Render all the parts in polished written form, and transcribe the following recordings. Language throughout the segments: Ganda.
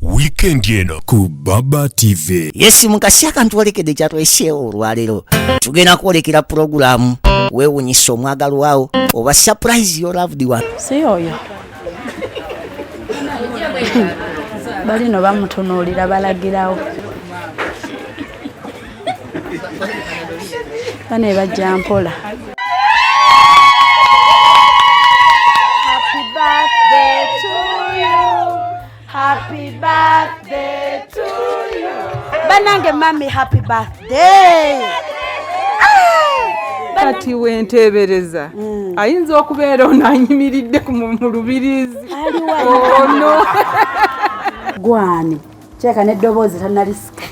weekend eno ku Baba TV. Yes, mukasi akantu olekedde kyatwesheewo olwaleero. Tugenda kwolekera program weewunyisa omwagalwa wawo oba surprise your loved one. Si oyo. Balino bamutunuulira balagirawo. Bane bajja mpola. Happy birthday to you. Happy birthday to you. Banange mami happy birthday. Kati wentebereza. Ayinza okubeera onanyimiridde ku mulubirizi. Ono. Gwani. Cheka n'eddoboozi tannalisika.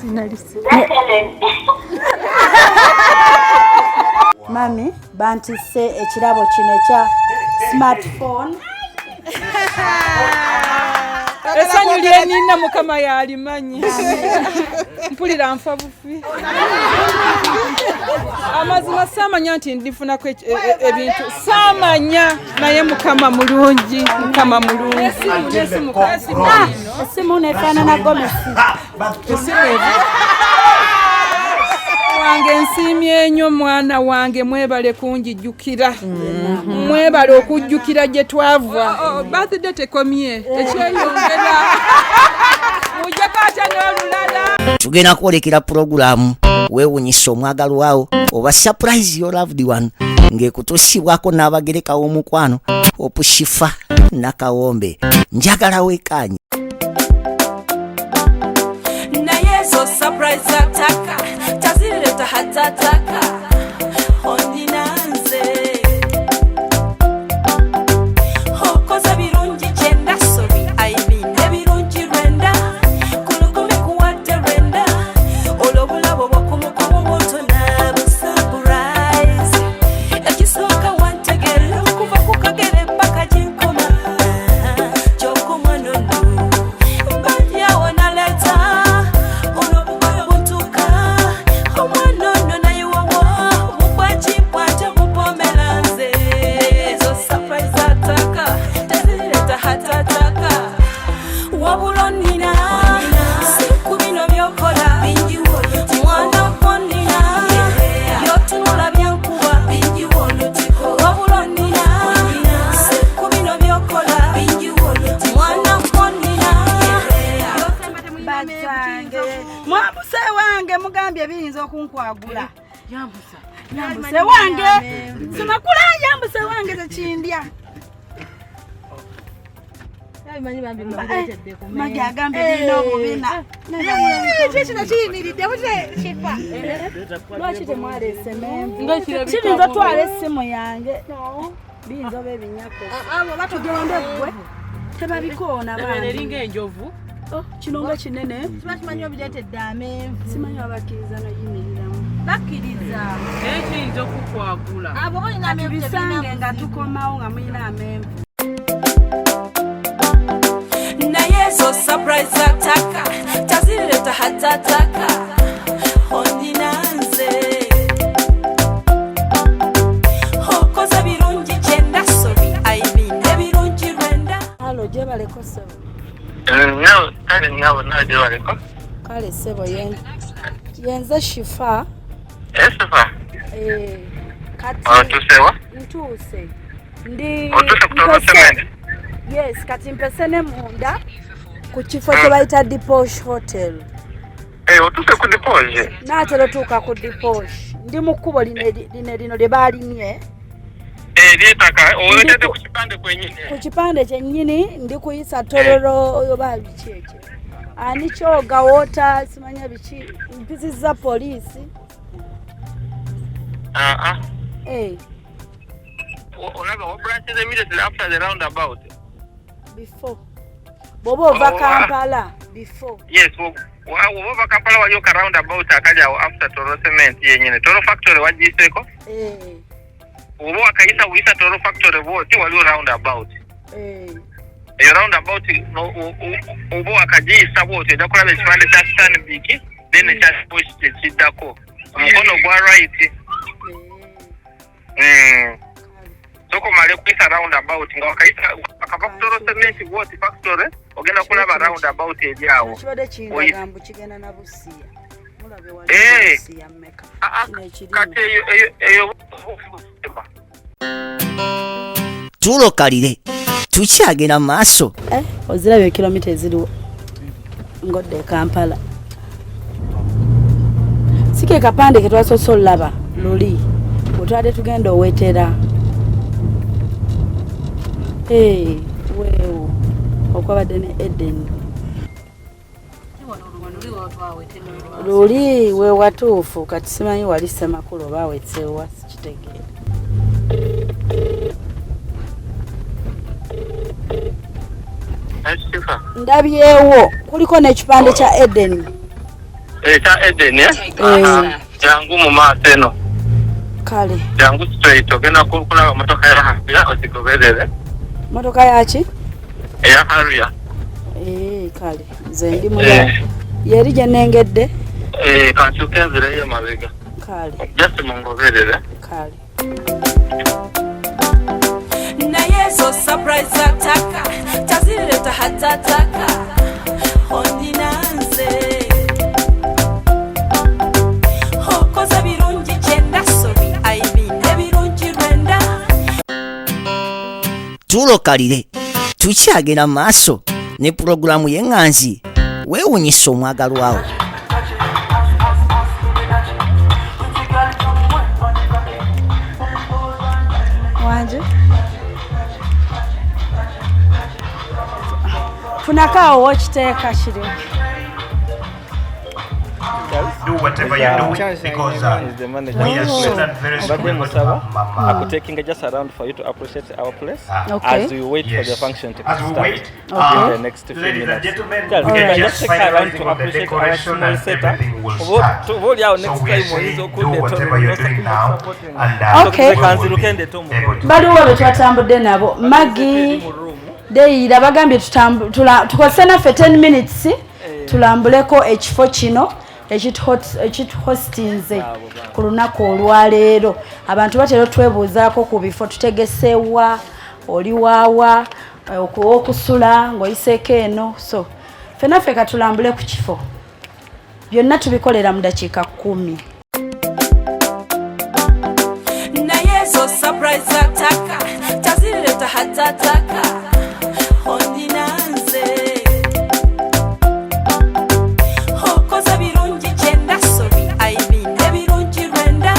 Sinalisika. Mami, bantisse ekirabo kino ekya smartphone. Esanyu lyenina mukama yalimanyi. Mpulira nfa bufi. Amazima samanya nti ndifunako ebintu. Samanya naye mukama mulungi. Mukama mulungi. Esimu nefaanana gomesi. Wange nsiimye nnyo mwana wange mwebale kunjijjukira. Mwebale okujjukira gye twava. Birthday tekomye. Ekyeyongera. Mujja kwata n'olulala. Tugenda kwolekera program weewunyisa omwagalwa wawo oba surprise your loved one ng'ekutuusibwako n'abagereka w'omukwano opushifa nakawombe. Njagala weekanye. Naye zo surprise ataka tazileta hatataka ondinanze hokoza birungi kyenda sobi aibinde birungi rwenda kulukumi kuwadde rwenda olobulabo bwakumukumu moto nabu surprise ekisooka wantegere okuva ku kagere paka jinkoma kyokumwanono mbadyawo naleta okunkwagula yambuse wange simakula yambuse wange tekindya magi agambe bino obubina kino kiyimiridde mute shifa lwaki temwalese menvu kiyinza twala essimu yange biyinza oba ebinyako abo batugende ggwe tebabikoona eringa enjovu. Kino nga kinene simanyi obireetedde amenvu simanyi abakkiriza noyimiriramu bakkiriza ekiyinza okukwagula abo olina amenvu bisange nga tukomawo nga mulina amenvu. naye zo surprise ataka tazileta hatataka ondinanze hokoza birungi kyenda sobi aibinde birungi rwenda. Halo gyebaleko ssebo. No, kale nyabo naje waleko. Kale ssebo yenze shifa. Shifa. Kati. Tusewa? Ntuse. Ndi. Otuse kutoka semende. Yes, kati mpese ne munda ku kifo kye bayita Diposh Hotel. Otuse ku Diposh. Naatero tuuka ku Diposh. Ndi mu kkubo lino lye baalimye. Lyetaka oletedde ku kipande kwennyini. Ku kipande kyennyini ndi kuyisa Tororo oba biki ekyo. Ani kyoga wota simanya biki mpizizza poliisi. Olaba what branches immediately after the roundabout? Before. Bobo ova Kampala. Before. Yes, ova Kampala waliyo ka roundabout akaja after Tororo cement yennyini. Tororo factory wajiseko? Ubo wakayisa uyisa Tororo factory wote waliyo roundabout. Eyo roundabout ubo wakajisa wote ndakulaba ekipande kya Stanbic then ekya Bush kiddako omukono gwa right. soko mali kuisa roundabout nga wakaita akava kutoro cement what factory ogenda kulaba roundabout ejyawo kibade kindagambu kigenda na busiya mulabe wa busiya mmeka kati eyo tulokalire tukyagenda maaso ozirabye kilomita eziriwo ngodde Kampala sike kapande ke twasoose olaba luli otwade tugenda owetera weewo okwabadde ne Eden luli we watuufu kati simanyi wali Ssemakulu oba awetsewa sikitegeera ndabyewo kuliko n'ekipande kya Eden kya Eden jangu mu maaso eno kale jangu straight ogenda kulaba motoka ya Harrier ozigoberere motoka yaki eya Harrier kale nze ndi muya yeri gye nnengedde kansuka enzira y'emabega kale just mungoberere kale naye zo surprise ataka tazileta hatataka ondinanze hokoza birungi kyenda sobi aibine birungi lwenda tulokalire tukyagenda maaso ne pulogulaamu y'enganzi weewunyisa omwagalwawo wanje funakaawo wokiteeka kirimu Do whatever you do because we are sure that very soon we're going to I'm taking just around for you to appreciate our place as we wait for the function to start in the next few ladies and minutes. gentlemen, Yeah, we we are can just just take around finalizing to on the appreciate our decoration small and setup. everything will start. To hold our So next we are time saying on do whatever you're doing now and Okay. we will be able to baliwo be twatambudde nabo Maggie deyira bagambye tukozese naffe 10 minutes tulambuleko ekifo kino ekituhostinze ku lunaku olwaleero abantu batera twebuuzaako ku bifo tutegesewa oliwaawa okusula ng'oyiseeko eno so ffenaffe katulambule ku kifo byonna tubikolera mu dakiika 10 naye zo surprise ataka tazileta hatataka ondinanze hokoza birungi kyenda sobi aibine birungi lwenda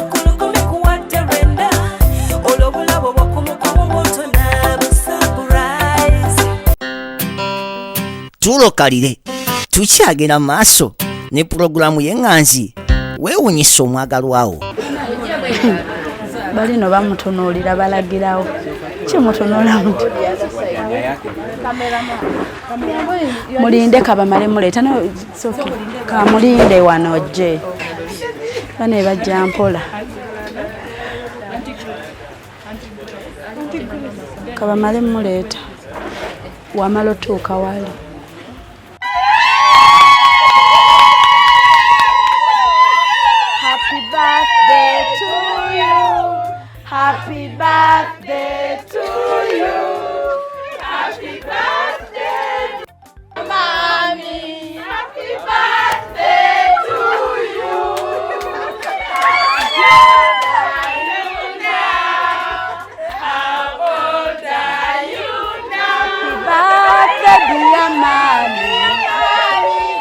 kulugumi kuwadde lwenda olwobulabo bwakumukomo bwotona busurprise tulokalire tukyagenda maaso ne pulogulaamu y'enganzi weewunyisa omwagalwawo balino bamutunuulira balagirawo kimutunula mutu mulinde kabamale muleeta kamulinde wano ojje bane bajja mpola kabamale muleeta wamala otuuka wali Happy birthday to you. Happy birthday to you. Happy birthday, Mommy. Happy birthday to you. How old are you now? Happy birthday, dear Mommy.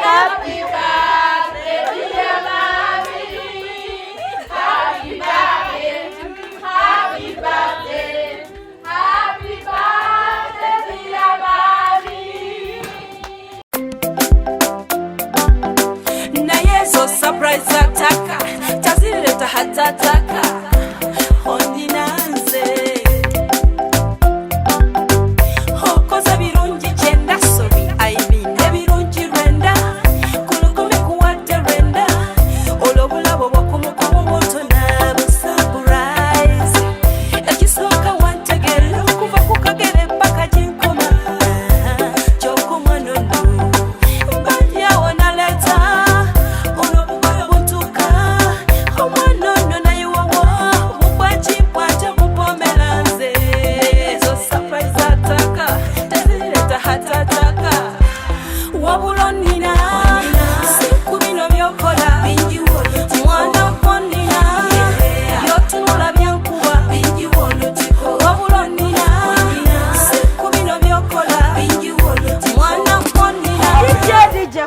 Happy birthday, dear Mommy. Happy birthday, happy birthday,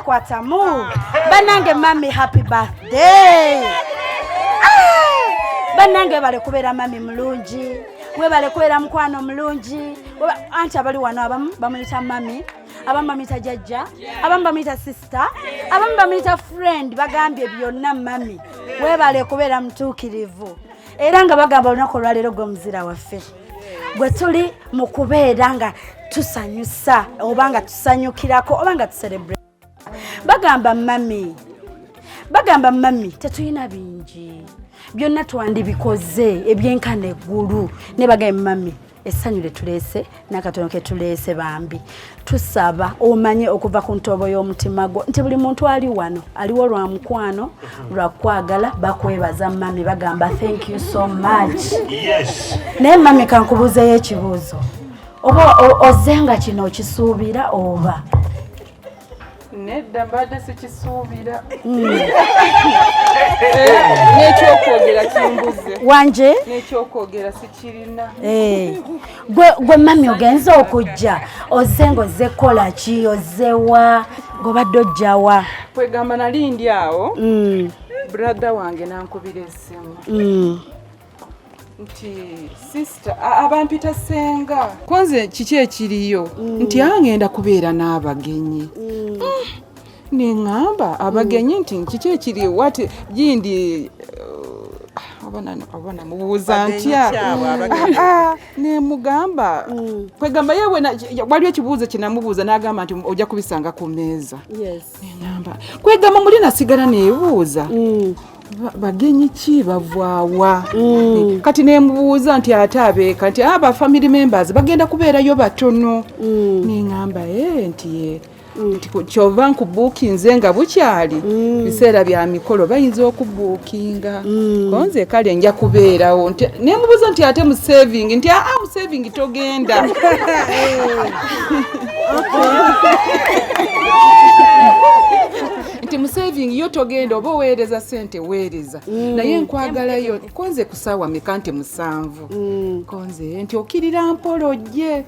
kwatamu banange mami happy birthday banange bale kubeera mami mulungi webale kubeera mukwano mulungi anti abali wano abamu bamuyita mami abamu bamuyita jajja abamu bamuyita sister abamu bamuyita friend bagambye byonna mami webale kubeera mutuukirivu era nga bagamba olunaku olwaleero gw'omuzira waffe gwe tuli mu kubeera nga tusanyusa oba nga tusanyukirako oba nga tucelebrate bagamba mami tetulina bingi byonna twandibikoze ebyenkana eggulu ne bagamba mami essanyu letuleese n'akatono ke tuleese bambi tusaba omanye okuva ku ntobo y'omutima gwo nti buli muntu ali wano aliwo lwa mukwano lwa kwagala bakwebaza mami bagamba thank you so much naye mami kankubuuzeyo ekibuuzo oba ozenga kino okisuubira oba nedda mbadde sikisuubira n'ekyokwogera kimbuze wanje n'ekyokwogera sikirina gwe mami ogenza okujja ozenga ozze kola ki ozzewa ng'obadde ojjawa kwegamba nali ndi awo brother wange nankubira essimu nti sister abampita senga konze kiki ekiriyo nti angenda kubeera n'abagenyi neŋŋamba abagenyi nti kiki ekiriyo wati gindi abana mubuuza ntya nemugamba kwegamba yewe waliwo ekibuuzo kyenamubuuza n'agamba nti ojja kubisanga ku mmeeza neŋŋamba kwegamba muli nasigala neebuuza bagenyi ki bavaawa kati nemubuuza nti ate abeeka nti aba family members bagenda kubeerayo batono neŋŋamba nti kyova nkubuukinze nga bukyali biseera bya mikolo bayinza okubuukinga konze kale nja kubeerawo nemubuuza nti ate mu saving nti mu saving togenda nti mu saving yo togenda oba oweereza sente weereza naye nkwagalayo konze kusaawa meka nti 7 konze nti okirira mpolojje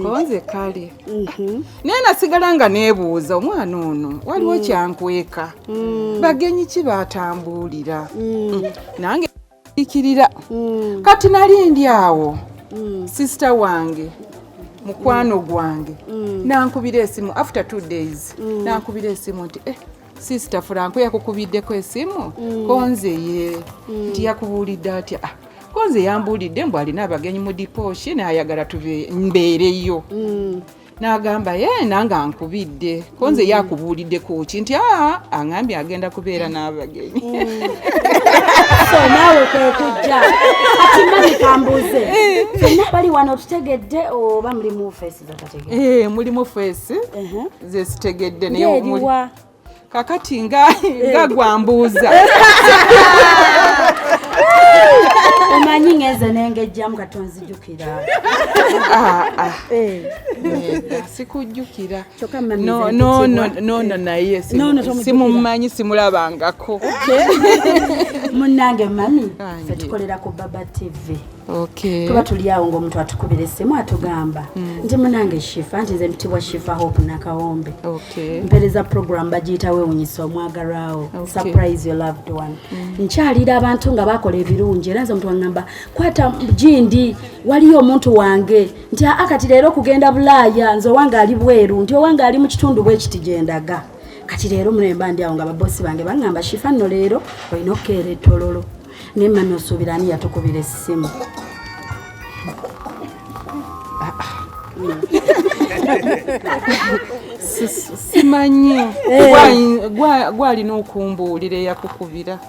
konze kale naye nasigala nga neebuuza omwana ono waliwo kyankweka bagenyi ki batambuulira nange ikirira kati nali ndi awo sister wange mukwano gwange nankubira esimu after 2 days nankubira esimu nti sister Franco yakukubiddeko esimu konze ye nti yakubuulidde atya konze yambuulidde mbu alina abagenyi mu diposhi n'ayagala mbeereyo n'agamba nange ankubidde konze yakubuuliddeko ki nti aŋambye agenda kubeera n'abagenyi so naawe kwekujja ati mami kambuuze fenna bali wano tutegedde oba mulimu feesi zatategedde mulimu feesi zesitegedde naye kakati nga gwambuuza omanyi ngeze nengejjamu katonzijukira sikujjukira nono naye simumanyi simulabangako munnange mami fetukolera ku Baba TV tuba tuli awo ng'omuntu atukubira essimu atugamba nti munange shifa nti nze mpitibwa shifa hope nakawombe mpereza program bagiyita weewunyisa omwagalwawo surprise your loved one nkyalira abantu nga bakola ebirungi era nze omuntu wangamba kwata gindi waliyo omuntu wange nti akati leero kugenda Bulaaya nze owange ali bweru nti owange ali mu kitundu bwekiti gyendaga kati leero mulemba ndi awo nga babosi bange baŋŋamba shifa nno leero olina okukeera Tororo ne mami osuubira ani yatukubira essimu simanyi gwalina okumbuulira eyakukubira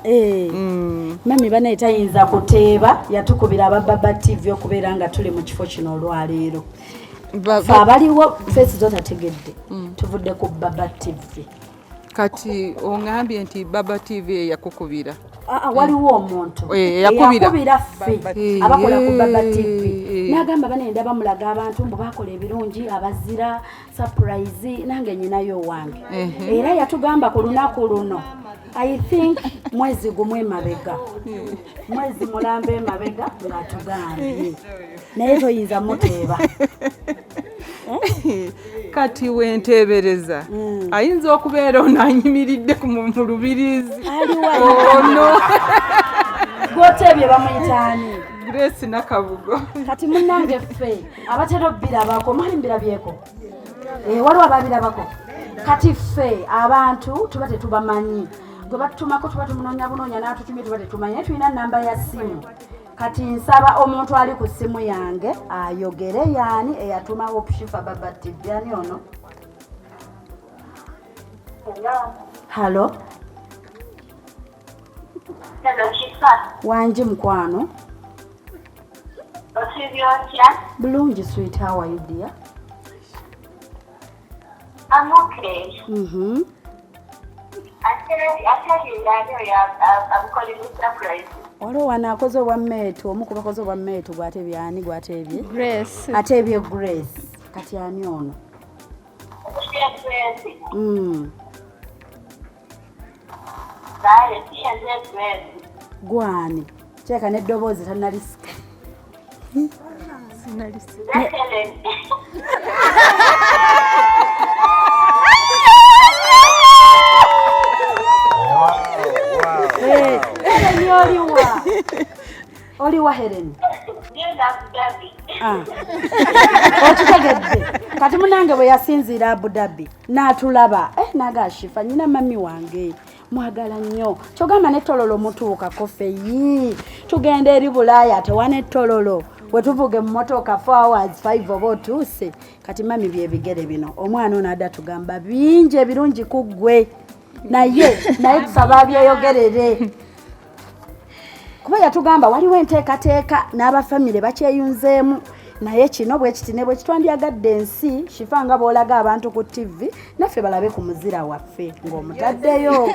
mami banaye tayinza kuteeba yatukubira aba Baba TV okubeera nga tuli mu kifo kino olwaleero fe abaliwo feesi zotategedde tuvudde ku Baba TV kati oŋambye nti Baba TV yakukubira waliwo omuntu yakubira ffe abakola ku Baba TV n'agamba banenda bamulaga abantu mbu bakola ebirungi abazira surprise nange nyinayo wange era yatugamba ku lunaku luno I think mwezi gumwe emabega mwezi mulambe emabega bwatugambye naye toyinza muteeba kati wentebereza ayinza okubeera onanyimiridde mu lubirizi ono gwotebye bamuyitaani Grace Nakabugo kati munnange ffe abatera obbirabako mwali mbirabyeko waliwo ababirabako kati ffe abantu tuba tetubamanyi gwe batutumako tuba tumunoonya bunoonya n'atutumye tuba tetumanyi naye tulina namba ya simu kati nsaba omuntu ali ku simu yange ayogere yaani eyatumawo Shifa Baba TV ani ono halo Shifa wanji mukwano bulungi sweet how are you dear I'm okay. I'm calling you surprise. Waliwo wano akoze obwammeetu omu ku bakoze obwammeetu bw'atebye ani gw'atebye Grace atebye Grace kati ani ono gwani kyeka n'eddoboozi tannalisika oliwa Hellen okitegedde kati munange bwe yasinziira Abudhabi n'atulaba naga Shifa nyina mami wange mwagala nnyo kyogamba n'ettololo mutuukako feyi tugenda eri Bulaaya tewana ettololo we tuvuga emmotoka 4 hours 5 oba otuuse kati mami byebigere bino omwana ono adda tugamba bingi ebirungi ku ggwe naye tusaba abyeyogerere kuba yatugamba waliwo enteekateeka n'abafamire bakyeyunzeemu naye kino bwe kiti ne bwe kitwandyagadde ensi Shifa nga bw'olaga abantu ku TV naffe balabe ku muzira waffe ng'omutaddeyo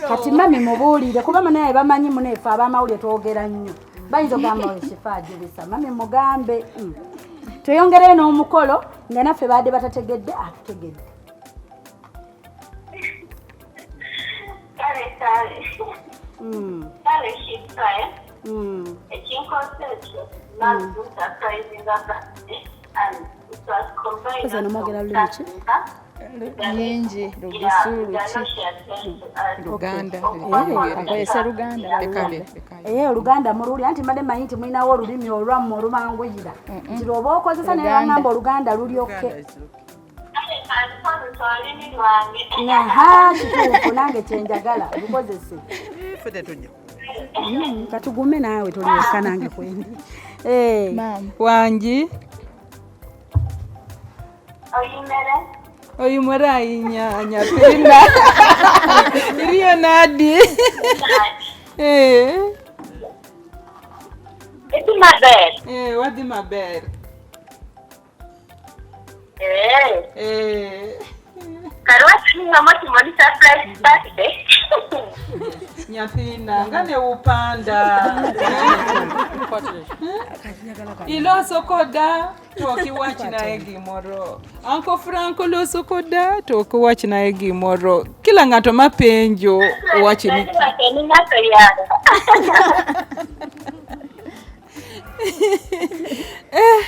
kati mami mubuulire kuba naye bamanyi muneefe ab'amawulire twogera nnyo bayinza ogamba we Shifa agibisa mami mugambe tweyongereyo n'omukolo nga naffe baadde batategedde atutegedde nyingi Lugusulu Luganda akoyesa Luganda Oluganda mululi anti mbadde manyi nti mulinawo olulimi olwammwe olumanguyira nti lwoba okozesa naye bangamba Oluganda lulyoke kituufu nange kyenjagala lukozese katugume naawe toliweka nange kwendi wanji oyimere ayinyanya pinda iriyo nadi wadi maber Nyathina ngane upanda iloso koda tokiwach naye gimoro Uncle Franco loso koda tokiwach naye gimoro kila ng'ato mapenjo owachi ni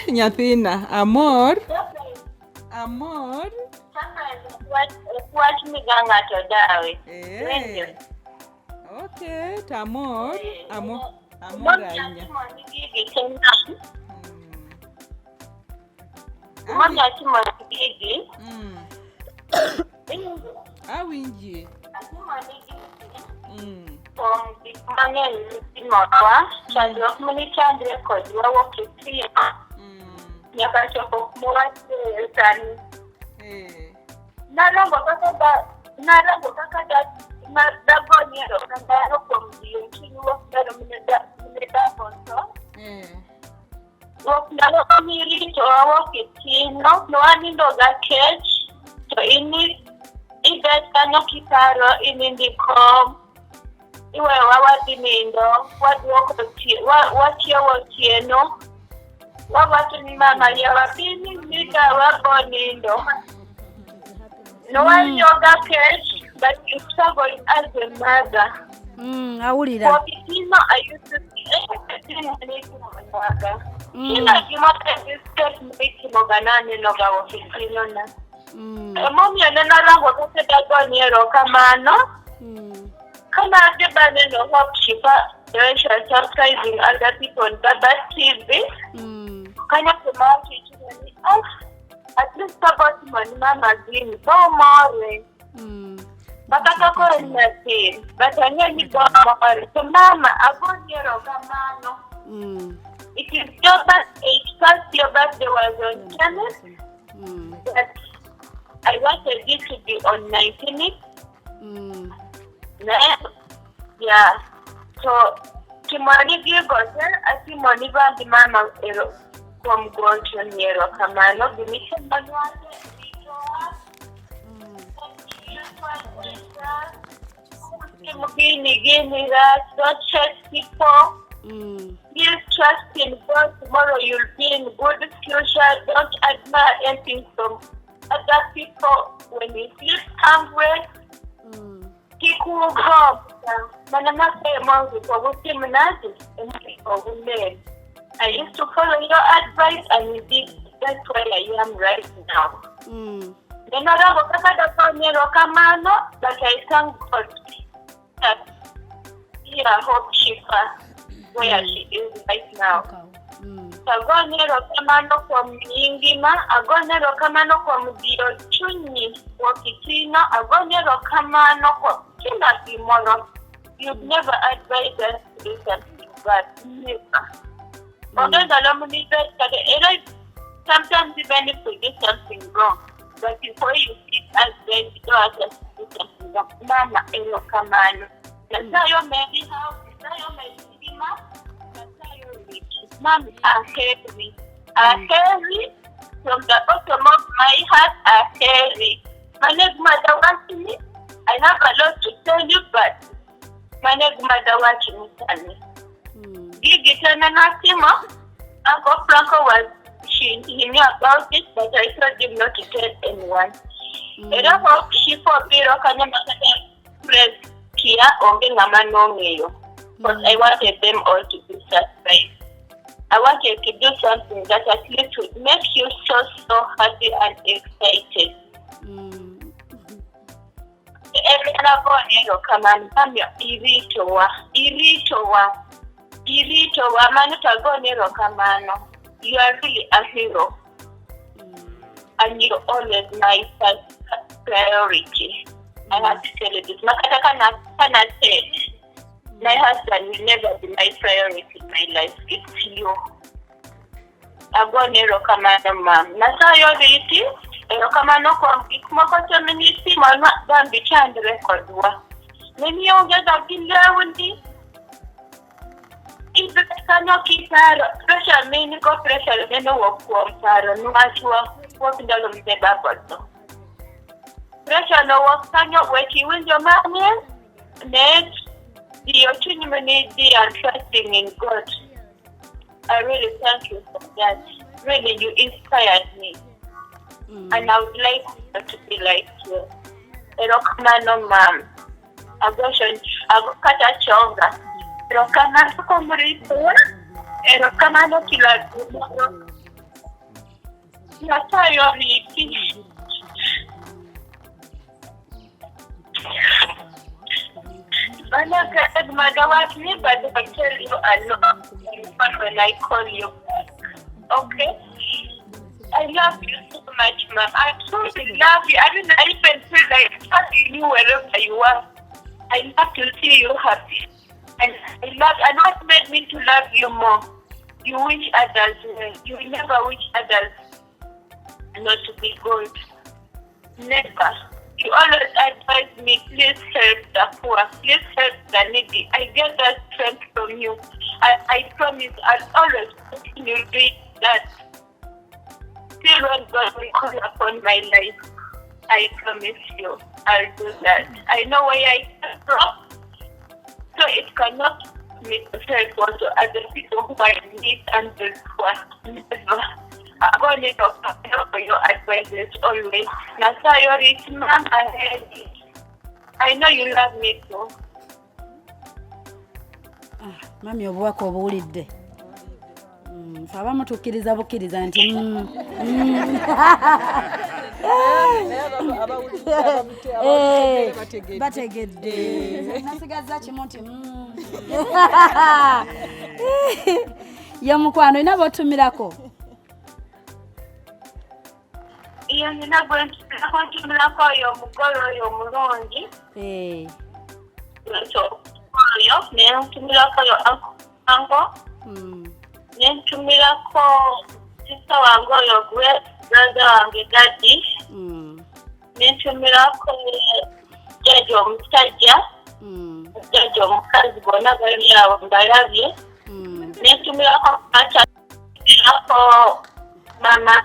nyathina amor Watch me ganga to dawe. Okay, tamor, amor ainya. Mwana chima gigi. Awinji. Mangen sinotwa, chandro muni chandre kodwa wokiti. Nyakachoko mwate tani. Narango kaka da madagonyero kandaro kombiyo kinuwa kero mineda bonto wakndalo kamirito awokitino noanindo ga cage to ini ibet kanyo kitaro inindikom iwe wawadinindo wachiewo tieno wawatu ni mama yawapini nika wabonindo no one yoga cash, but you struggle as a mother. Awulira. Wakitino, I used to see everything Mwaga. Kila kimata discuss mbiki moganani noga wakitino na. Mami anena rango kase dagwa niero kamano. Kama adeba neno hope shifa, direction subscribing other people on Baba TV. Kanya kumaki chini, at least about money mama green, so more. Bakaka nothing, but I know you don't know. So mama, I go near Ogamano. It is your birthday, first your birthday was on 10th. But I wanted it to be on 19th. Yeah. So Kimani Gigoze, I see money by the mama from going to near Ogamano, the mission manual. Don't trust people. Please trust in God. Tomorrow you'll be in good future. Don't admire anything from other people. When you feel hungry, keep cool. I used to follow your advice, and indeed that's why I am right now. But I thank God that I hope Shifa where she is right now. So I go near Rokamano from Yingima, I go near Rokamano from Diochuni, Wakitino, I go near Rokamano from Kina Timoro. You've never advised us to do something bad, never. Although the nominated, sometimes even if we do something wrong, but before you sit as then you don't have to do something wrong. Mama, Rokamano. That's how you made it house, that's how you made it. Mom, I carry from the bottom of my heart. I carry. My name mother watching me. I have a lot to tell you, but my name mother watching me. Give it an anathema. Uncle Franco he knew about it, but I told him not to tell anyone. And I hope she for Biro press here on the Namano. But I wanted them all to be surprised. I wanted to do something that at least would make you so happy and excited. Every other come and come your Iritowa, Manutagonero Kamano. You are really a hero. And you're always my first priority. I have to tell you this. Makata said, my husband will never be my priority in my life. It's you. I'm going to Rokamano, ma'am. Nasayo Riti, Rokamano, Kumako Ministry, Mama, Bambi Chand record. Many young girls have been there with me. If the cannot keep pressure, many go pressure, then no work for Sarah, no matter what in the room the back. Pressure no work, can you wait? You win your man? Next. The opportunity and trusting in God. I really thank you for that. Really, you inspired me. And I would like to be like you. Rokamano, ma'am. I go cut a chonga. Rokamano Komripo. Rokamano Kiladu. Natayo Riti. I never mother was me, but I tell you alone when I call you back. Okay? I love you so much, ma'am. I truly love you. I don't even feel like touching you wherever you are. I love to see you happy. And what made me to love you more? You wish others well. You never wish others not to be good. Never. You always advise me, please help the poor, please help the needy. I get that strength from you. I promise I'll always continue doing that. Till when God will call upon my life, I promise you, I'll do that. I know where I came from, so it cannot make myself also other people who are in need and the poor. Never. I'm going to talk for your advices always. Nasayo Rich, ma'am, I know you love me too. Mami obubaka obuwulidde. Abamu tukkiriza bukkiriza nti bategedde. Nasigaza kimu nti ye mukwano ina botumirako. Iyo nina gwentumirako oyo omugole oyo omulungi. Oyo nentumirako oyo ango. Nentumirako sista wange oyo gwe brother wange Daddy. Nentumirako jaji omusajja. Jaji omukazi bonna bali awo mbalabye. Nentumirako mama.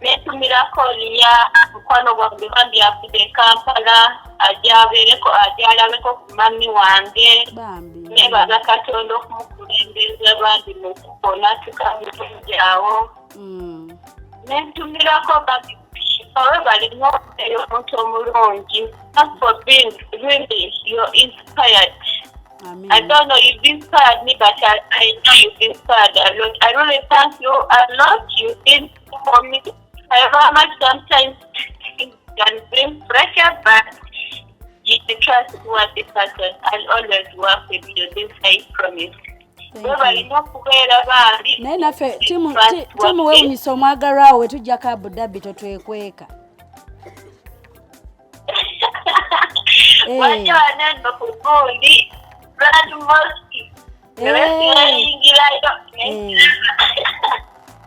Netumirako liya mukwano gwange bambi afudde Kampala ajalabeko ku mami wange nebaza Katonda okumukulembeza bandi mu kupona tukamujjawo. Netumirako bambi owe balina okubeera omuntu omulungi. Thanks for being really, you're inspired. I don't know, you've inspired me, but I know you've inspired a lot. I really thank you a lot. You've been for me. However much sometimes things can bring pressure, but you can trust the person. I'll always work with you. This I promise. Naye naffe timu weewunyisa omwagalwawo we tujjako Abudhabi totwekweka. Wajanendo kugundi Brad Moski.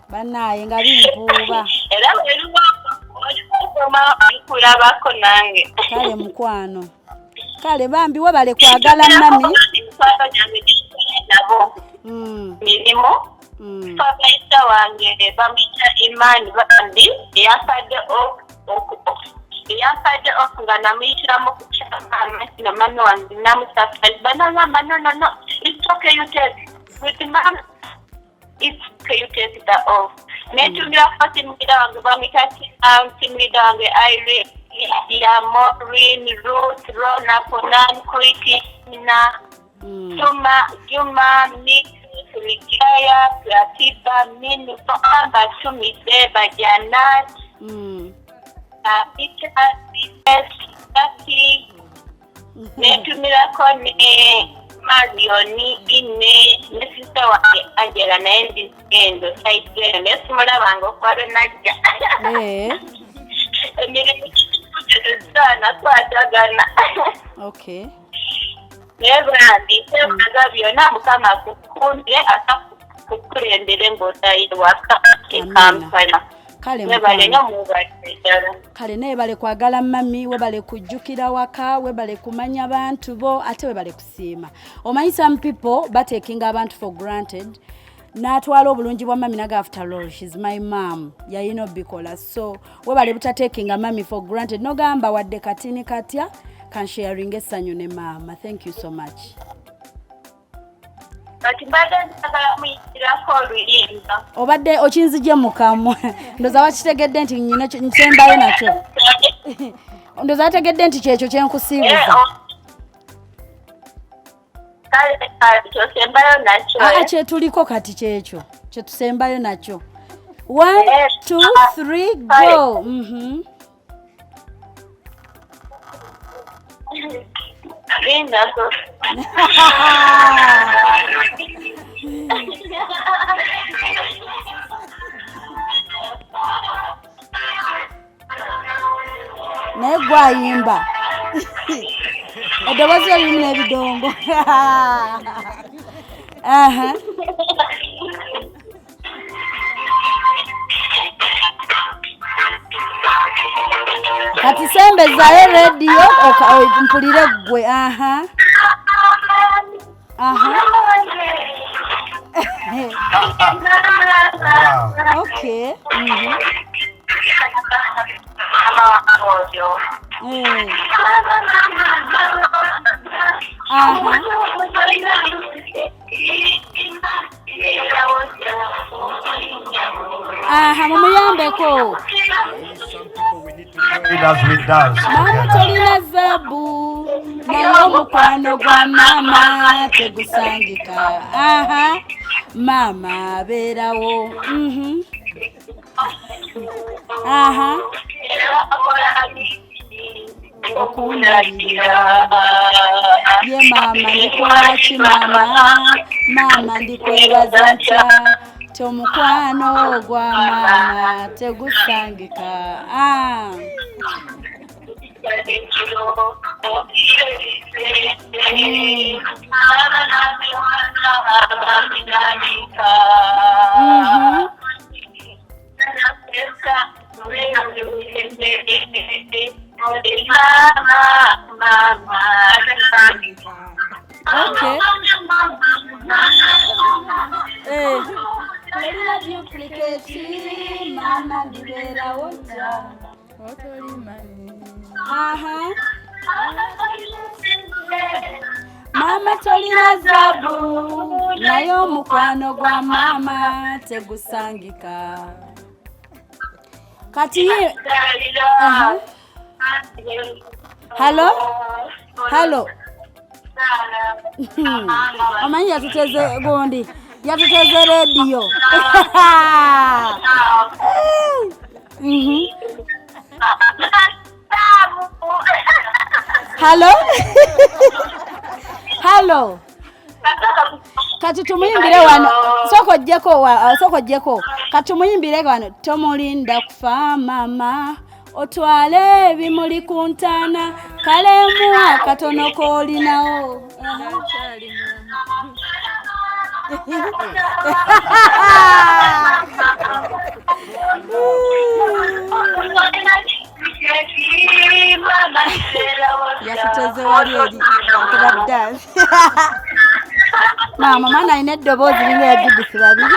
Banaye nga bimpuuba. Era kulabako nange. Kale mukwano. Kale bambi webale kwagala mami. Mirimo. Papa wange bamita Imani bandi yafadde nga namuyitiramu ku kyama na mami wange namusafari banagamba no it's okay you take with mama it's okay you take that off. Netumira fatimida wange bamita timida wange Irene ya Maureen Ruth Rona Ponan Kwiki na Juma Rijaya Pratiba Minu Famba Sumideba Janat Netumirako ne Marioni ine ne sister wange Angella naye ndizigendo saigendo nesimulabanga okwalo najja. Emirimu sana twatagana. Okay. Nebandi sebaga byonna Mukama akukunde akakukulembere ng'otayire waka Kampala. Kale nebale kwagala mami webale kujjukira waka webale kumanya bantu bo ate webale kusiima. Omanyi some people taking abantu for granted. Natwala obulungi bwa mami naga after all she's my mom yayino bikola so webale taking mami for granted no gamba wadde katini katya can sharing esanyu ne mama. Thank you so much. Obadde okinzije mukamwe ndoza wakitegedde nti nyina nsembayo nakyo ndoza ategedde nti kyekyo kyenkusiibuza kyetuliko kati kyekyo kyetusembayo nakyo 1 2 3 go. Negwayimba edobozi erimu n'ebidongo. Kati sembezayo radio mpulire gwe. Okay. Mumuyambeko. Mama tolina zabu. nayo mukwano gwa mama tegusangika. Aha, mama beerawo. Aha, okundabira ye mama ndikola ki mama ndikwebaza ntya tomukwano gwa mama tegusangika. Okay. Duplicate mama ndibera wota. Aha. Mama tolina zabu nayo mukwano gwa mama tegusangika. Kati Hello. Amanyi yatuteze gondi. Yatuteze radio. Hello. Kati tumuyimbire wano. Soko jeko. Kati tumuyimbire wano. Tomulinda kufa mama. Otwale bimuli kuntana. Kalemu akatono kolinawo. Yatuteze wali dance. Mama mana ine dobozi linga ya bibisi babiri.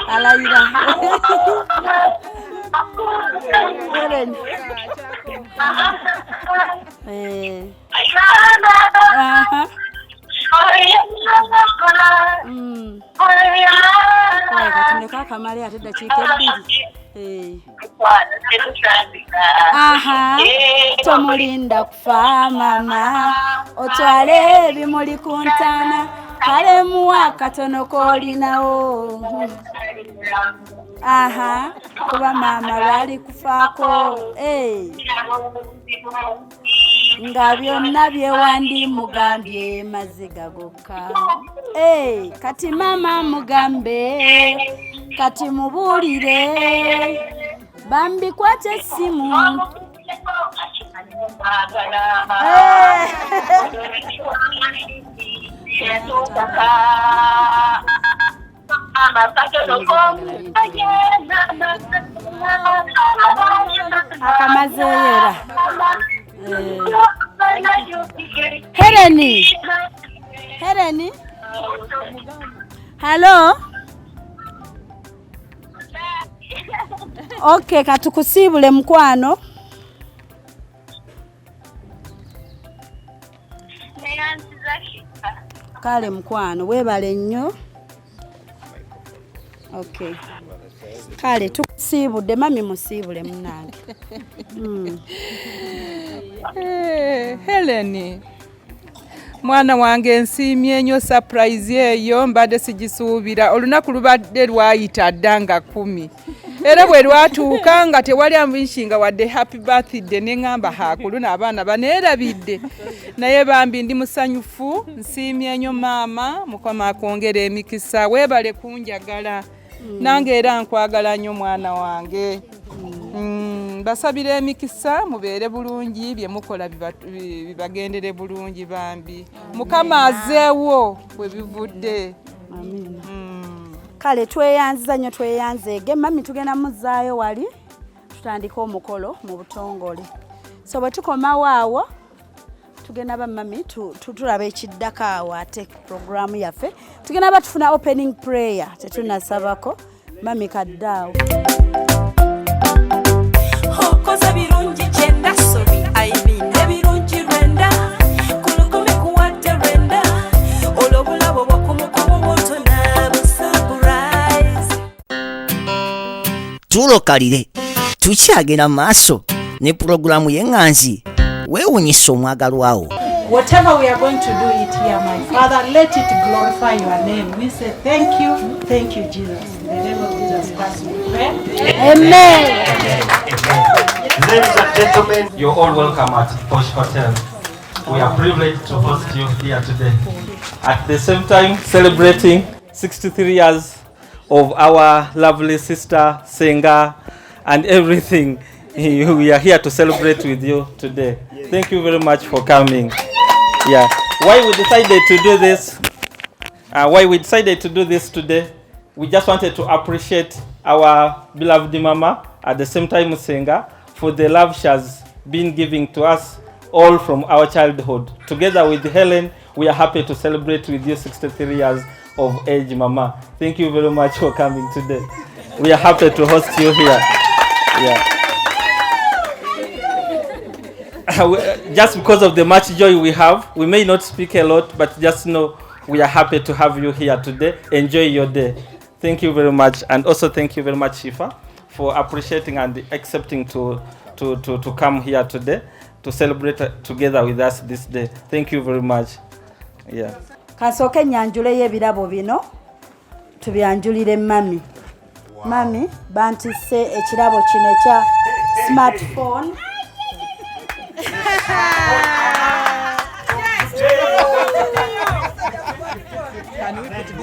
Alaira. Hellen. Katumeka kamali atenda chike mbili. Aha. Tomulinda kufa mama. Otwale bimuli kuntana. Kalemu akatono kolinawo. Aha. Kuba mama bali kufako. Nga byonna byewandi mugambye maziga gokka. Kati mama mugambe, kati mubulire, bambi kwate essimu. Akamazeera. Hellen. Hello. Okay, katukusibule mkwano. Kale mkwano webale nnyo. Okay. Kale tukusibudde mami musibule munange. Hellen. Mwana wange nsiimye nnyo surprise eyo mbadde sigisuubira olunaku lubadde lwayita ddanga 10 era bwe lwatuuka nga tewali amwishinga wadde happy birthday ne ngamba hakulu n'abaana baneerabidde naye bambi ndi musanyufu nsiimye nnyo maama Mukama akwongere emikisa weebale kunjagala nange era nkwagala nnyo mwana wange. Basabira emikisa mubeere bulungi bye mukola bibagendere bulungi bambi Mukama azeewo bwe bivudde. Amen. Kale tweyanziza nnyo tweyanzeege mami tugenda muzaayo wali tutandika omukolo mu butongole. So bwe tukomawo awo tugenda ba mami tulaba ekiddako awo ate programu yaffe tugenda batufuna opening prayer tetunasabako mami kaddaawo. Okoze birungi kyenda sorry I mean ebirungi rwenda kulukumi kuwadde rwenda olobulabo bwakumukomo bwotona surprise. tukalire tukyagenda maaso ne programu y'enganzi weewunyisa omwagalwawo. Whatever we are going to do it here, my Father, let it glorify your name. We say thank you, Jesus. In the name of Jesus Christ we pray. Amen. Ladies and gentlemen, you're all welcome at Posh Hotel. We are privileged to host you here today. At the same time, celebrating 63 years of our lovely sister, Senga, and everything. We are here to celebrate with you today. Thank you very much for coming. Yeah. Why we decided to do this today, we just wanted to appreciate our beloved mama, at the same time Senga, for the love she has been giving to us all from our childhood. Together with Hellen, we are happy to celebrate with you 63 years of age, mama. Thank you very much for coming today. We are happy to host you here. Yeah. Just because of the much joy we have, we may not speak a lot, but just know we are happy to have you here today. Enjoy your day. Thank you very much, and also thank you very much, Shifa, for appreciating and accepting to come here today to celebrate together with us this day. Thank you very much. Yeah. Kasoke nyanjule y'ebirabo bino tubyanjulire mami. Mami bantise ekirabo kino ekya smartphone.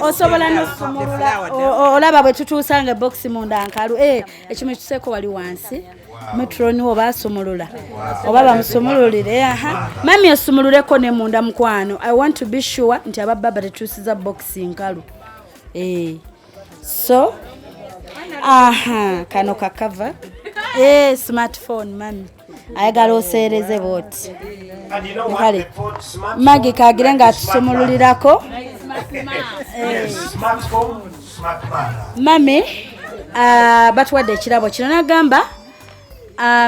Osobola n'osumulula olaba bwe tutuusanga boxi munda nkalu ekimu kiseko wali wansi metroni oba asumulula oba bamusumululire mami asumululeko ne munda mukwano. I want to be sure nti abababa tetuusiza boxi nkalu so kano kakava smartphone mami ayagala oseereze bwoti kale magi kagire nga atusumululirako mami batuwadde ekirabo kino nagamba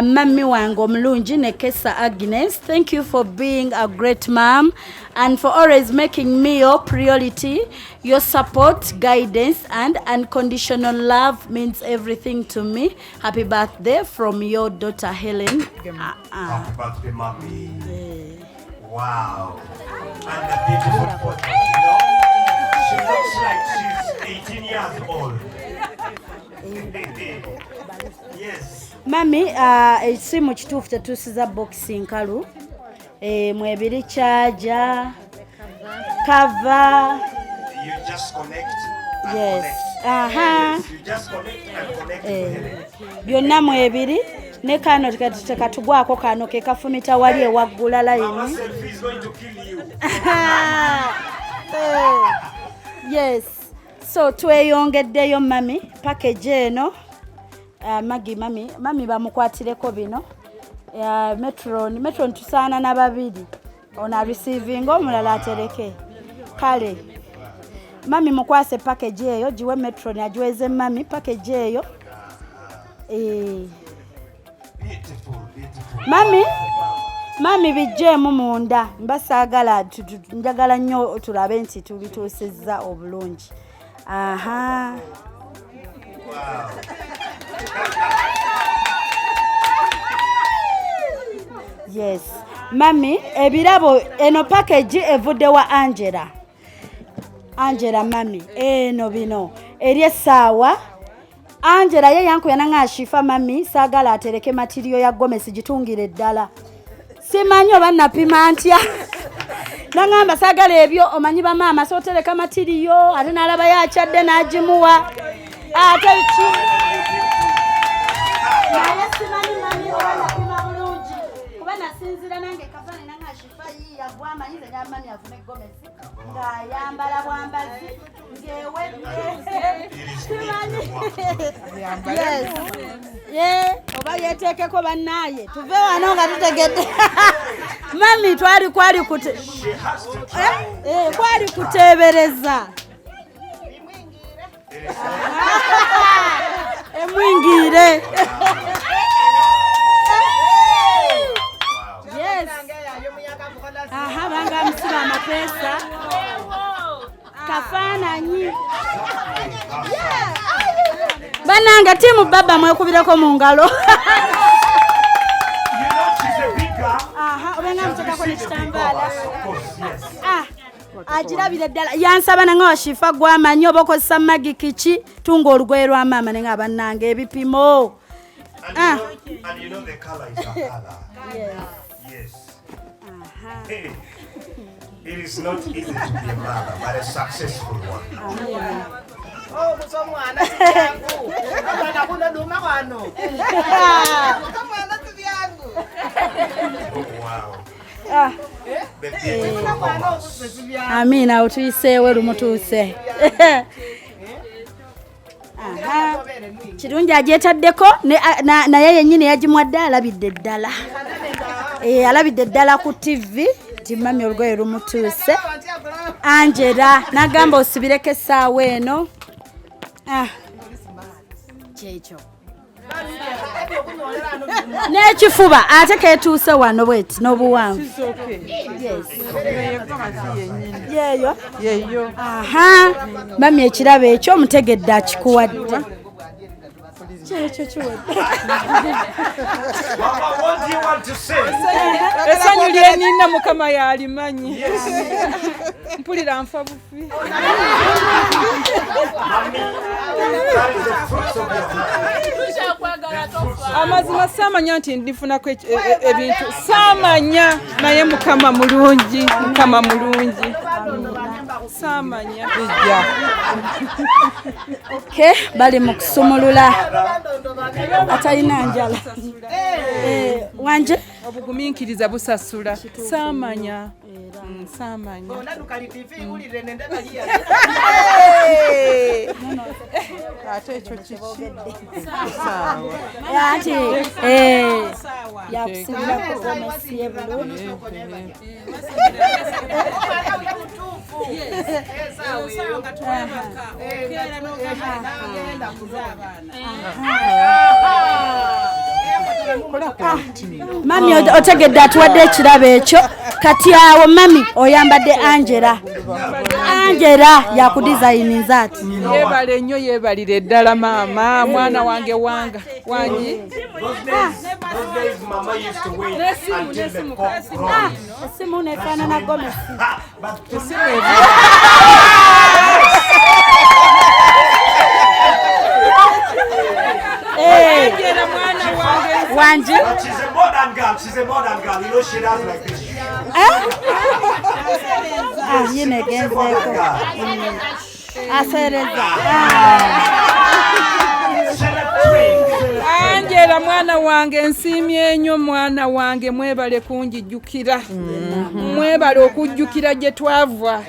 mami wange omulungi Nekesa Agnes, thank you for being a great mom and for always making me your priority. Your support, guidance and unconditional love means everything to me. Happy birthday from your daughter Hellen. Happy birthday, mommy. Wow. And a beautiful photo, you know? She looks like she's 18 years old. Yes. Mami, esimu kituufu tetuusiza boxi nkalu. Mwebiri charger, cover. You just connect. Yes. Yes, you just connect and connect to Hellen. Byonna mwebiri ne kano tekatugwako kano ke kafumita wali ewaggula layini. Mama selfie is going to kill you. Yes. So tweyongeddeyo mami package eno. Magi mami bamukwatireko bino. Metron tusaana na babiri. Ona receiving omulala atereke. Kale. Mami mukwase package eyo jiwe Metron ajiweze mami package eyo. Mami bijjemu munda mbasagala njagala nnyo tulabe nti tubituusizza obulungi. Yes. Mami ebirabo eno package evudde wa Angella mami eno bino eri essaawa Angella ye yankubya nga SHIFAH mami saagala atereke materiyo ya Gomesi gitungire ddala. Simanyi oba napima ntya. Nangamba saagala ebyo omanyi ba maama sootereka materiyo ate n'alaba yakyadde n'agimuwa. Ate ki naye simanyi mami oba napima bulungi kuba nasinzira nange kafaananyi nga SHIFAH yagwa amanyize n'amami avume Gomesi ng'ayambala bwambazi ng'ewedde simanyi. Yes. Oba yeteekeko bannaaye tuve wano nga tutegedde. Mami kwali kuteebereza. Emwingire. Yes. Banga msiba amapesa. Kafaananyi. Bananga timu baba mwekubireko mu ngalo. You know she's a big girl. Obenga mtoka kwa kitambala. Of course, yes. Ajirabire ddala yansaba nange Shifa gwamanyi obakozesa magi kiki tunga olugoye lwa maama nenga abannanga ebipimo. And you know the color is a color. Yes. It is not easy to be a mother, but a successful one. Oh, kusomwana yangu. Bana kuna duma kwano. Kusomwana yangu. Wow. Amina utuisewe lumutuse. Kirungi agyetaddeko naye yennyini yagimwadde alabidde ddala. Alabidde ddala ku TV timami olugoye lumutuse. Angella nagamba osibireko essaawa eno. Kyekyo. N'ekifuba ate keetuuse wano bweti n'obuwanvu. Yeeyo. Mami ekirabo ekyo omutegedde akikuwadde. Kyekyo kiwadde. Mama, what do you want to say? Esanyu lyenina Mukama yalimanyi. Mpulira nfa bufi. Amazima saamanya nti ndifunako ebintu saamanya naye Mukama mulungi saamanya bijja. Okay, bali mu kusumulula atalina Angella. Wanje obugumiikiriza busasula saamanya. Ate ekyo kiki sawa ati yakusibirako gomesi y'ebulungi. Mami otegedde atuwadde ekirabo ekyo kati awo mami oyambadde Angella yakudesigninza ati yeebale nnyo yeebalire ddala maama mwana wange wangi Mama used to wait until the cock crows. esimu nefaanana gomesi. Wanje. But she's a modern girl. You know she does like this. Yine genzeko. Asereza. Angella mwana wange nsiimye nnyo mwana wange mwebale kunjijjukira. Mwebale okujjukira gye twava.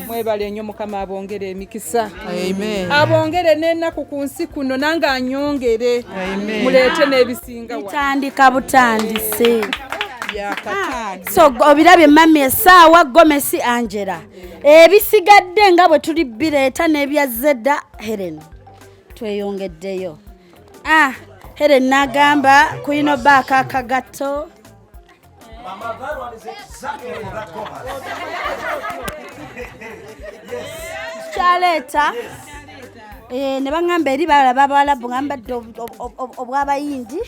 Mwebale nnyo Mukama abongere emikisa. Amen. Abongere n'ennaku ku nsi kuno nange anyongere. Amen. Muleete n'ebisinga wa. Bitandika butandise. So obirabye mami essaawa gomesi Angella. Ebisigadde nga bwe tuli bireeta n'ebya Zedda Hellen. Tweyongeddeyo. Hellen nagamba kuyino baaka akagato. Mama, that one is exactly what that cover. Yes. Kyaleeta. Ne bangamba eri balaba Abawalabu ngambadde obw'Abayindi.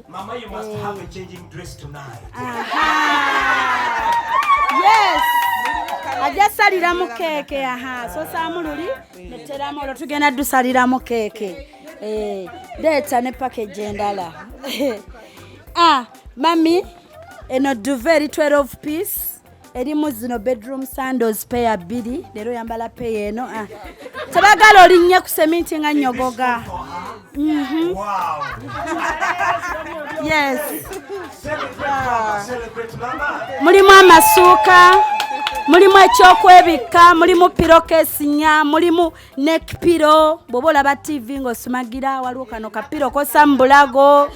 Mama, you must have a changing dress tonight. Yes. Ajja saliramu keeke so saamululi neteramu olwo tugenda dusaliramu keeke. Leeta ne package endala. Mami eno duvet eri 12 piece erimu zino bedroom sandals pair 2 leero yambala pair eno. Tebagala olinnye ku seminti nga nnyogoga. Wow. Yes. Celebrate Mama. Mulimu amasuuka, mulimu ekyokwebikka, mulimu pillowcase nya, mulimu neck pillow. Bw'oba olaba TV ng'osumagira waliwo kano kapiro kosa mu bulago.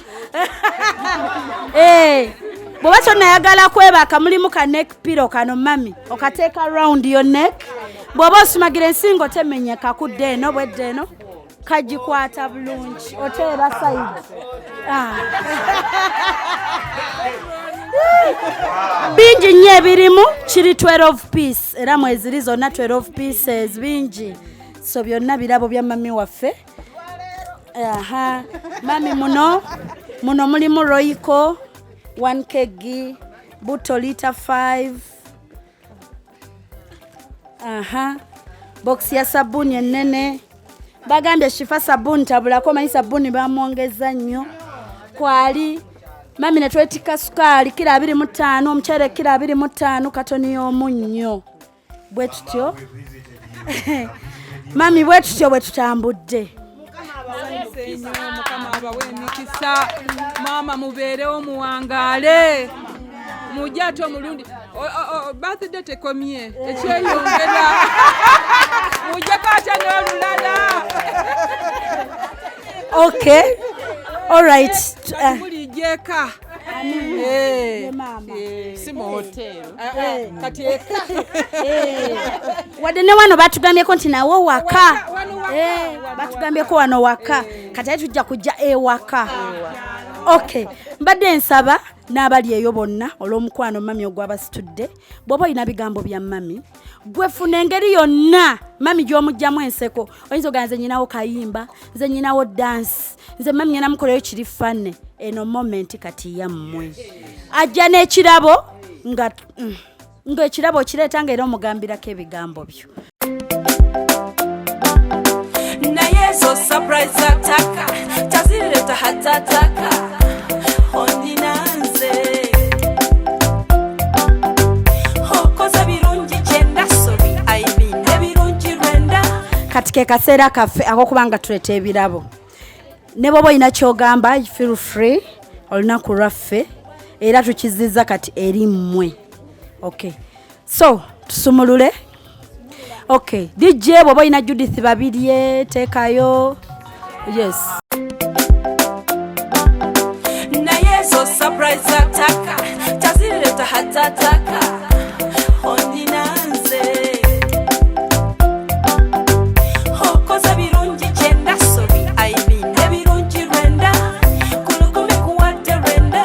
Bw'oba tonayagala kwebaka mulimu ka neck pillow kano mami okateeka around your neck. Bw'oba osumagira ensingo temenyeka kudde eno bwedde eno kagikwata bulungi oteera side. Bingi nnyo ebirimu kiri 12 piece era mweziri zonna 12 pieces bingi. So byonna birabo bya mami waffe Aha. Mami muno mulimu Royco 1 kg, buto liter 5. Aha. Box ya sabuni enene. Bagambye Shifa sabuni tabulako manyi sabuni bamwongeza nnyo. Kwali mami netwetika sukali kila 25, omuchere kila 25, katoni y'omunnyo. Bwe tutyo. Mami bwe tutyo bwe tutambudde. Mukama abawe emikisa. Mama mubeerewo muwangaale. Mujja omulundi birthday tekomye ekyeyongera. Mujja kata n'olulala. Okay. All right. Mulijeka. Mama. Si mu hotel. Kati Wadde ne wano batugambyeko nti nawo waka. Batugambyeko wano waka. Kati tujja kujja ewaka. Okay. Mbadde nsaba n'abali eyo bonna olw'omukwano mami ogwabasitudde. Bw'oba olina bigambo bya mami, gwefuna engeri yonna mami gy'omugyamu enseko. Oyinza ogaa nze nyinawo kayimba, nze nyinawo dance, nze mami ngenda mukoleyo kiri fanne. Eno moment kati yammwe. Ajja n'ekirabo nga ekirabo kireeta ng'era omugambirako ebigambo byo. naye zo surprise ataka tazireta hatataka ondinanze okoza birungi kyenda sorry aibine birungi rwenda kati ke kaseera kaffe akokubanga tuleta ebirabo. Ne bwoba olina kyogamba feel free olunaku lwaffe era tukizizza kati eri mmwe. Okay, so tusumulule. Okay, DJ bwoba olina Judith babirye teekayo. Yes. naye zo surprise ataka tazireta hatataka ondinanze okoza birungi kyenda sorry aibine birungi rwenda kulukumi kuwadde rwenda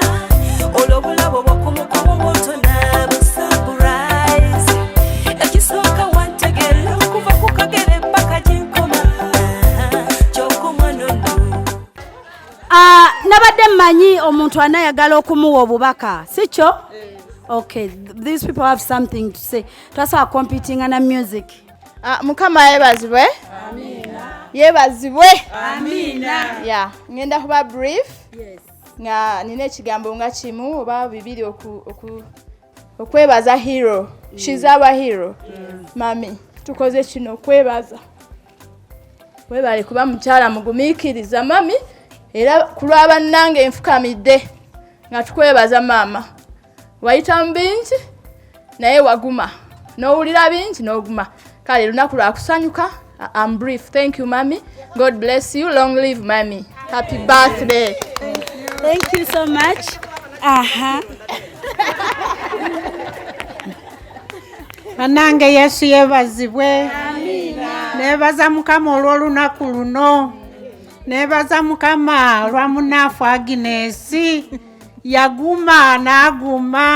olw'obulabo bw'okumukomo bw'otona busurprise ekisooka wantegera okuva ku kagere paka gy'enkoma ky'okumwanono. Nabadde mmanyi omuntu anayagala okumuwa obubaka sikyo? Okay, these people have something to say. Twasaba competing na music. Mukama yebazibwe. Amina. Yebazibwe. Amina. Yeah, ngenda kuba brief. Yes. Nga nina ekigambo nga kimu oba bibiri okwebaza hero. She's our hero. Mami, tukoze kino okwebaza. Webale kuba mukyala mugumiikiriza mami. Era kulaba nange enfukamidde nga tukwebaza mama. Wayita mbingi naye waguma. N'owulira bingi n'oguma. Kale lunaku lwa kusanyuka. I'm brief. Thank you, Mami. God bless you. Long live, Mami. Happy birthday. Thank you so much. Anange Yesu yebazibwe. Amina. Nebaza Mukama olw'olunaku luno. Nebaza Mukama lwa munafu Agnes. Yaguma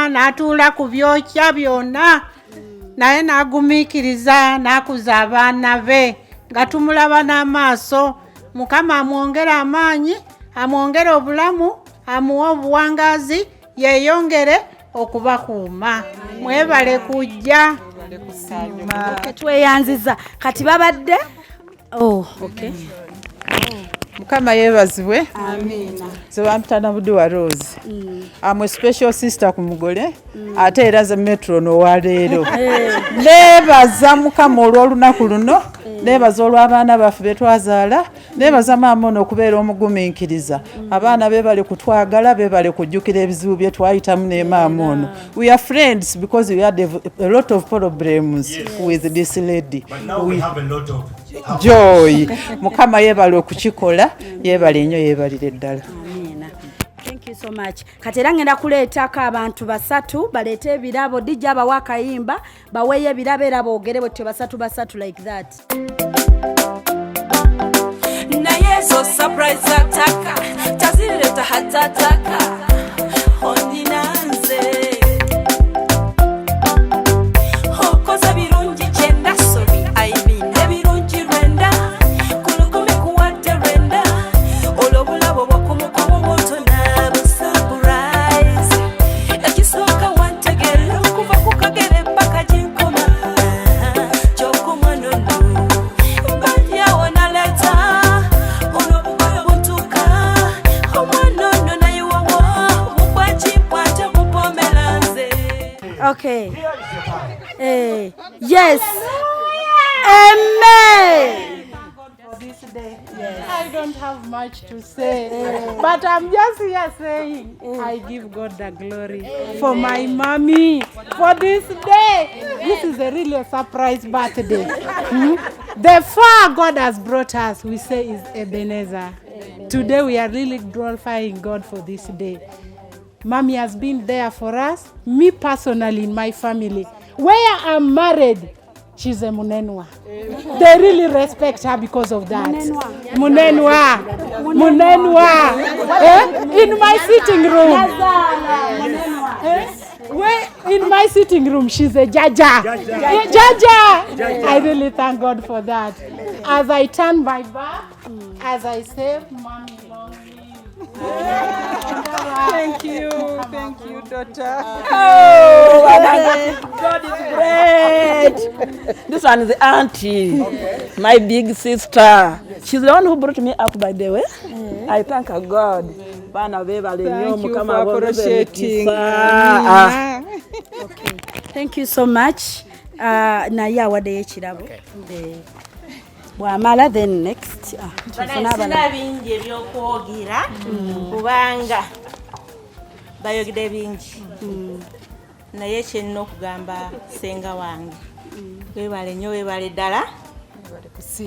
n'atuula ku byokya byonna. Naye n'agumiikiriza n'akuza abaana be nga tumulaba n'amaaso. Mukama amwongere amaanyi, amwongere obulamu, amuwe obuwangazi, yeeyongere okubakuuma. Mwebale kujja. Tweyanziza kati babadde. Okay. Mukama yebazibwe. Amina. Zebampitana Budi wa Rose. I'm a special sister ku mugole. Ate era ze metron owa leero. Nebaza Mukama olw'olunaku luno. Nebaza olw'abaana baffe betwazaala. Nebaza maama ono okubeera omugumiikiriza. Abaana bebale kutwagala, bebale kujjukira ebizibu bye twayitamu ne maama ono. We are friends because we had a lot of problems with this lady. But now we have a lot of joy. Mukama yebale okukikola, yebale nnyo yebalire ddala. Amina. Thank you so much. Kati era ngenda kuleetako abantu basatu baleete ebirabo dijja abawa akayimba baweeyo ebirabo era boogere bwe basatu like that. naye zo surprise ataka tazireta hatataka ondinanze okoza birungi kyenda sorry aibine birungi rwenda kulukumi kuwadde rwenda Okay. Yes. Amen. This day. Yes. I don't have much to say, but I'm just here saying I give God the glory for my mommy for this day. This is a really surprise birthday. The far God has brought us, we say, is Ebenezer. Today we are really glorifying God for this day. Mommy has been there for us. Me personally, in my family, where I'm married, she's a Munenwa. They really respect her because of that. Munenwa. In my sitting room. In my sitting room, she's a Jaja. Jaja. I really thank God for that. As I turn my back, as I say, Mommy, long live. Thank you, daughter. Oh, God is great. This one is the auntie, my big sister. She's the one who brought me up, by the way. I thank her God. Thank you for appreciating. Okay. Thank you so much. Naye awaddeyo ekirabo. Bwamala then next. Sina bingi ebyokwogera kubanga bayogedde bingi naye kyenina okugamba senga wange weebale nnyo weebale ddala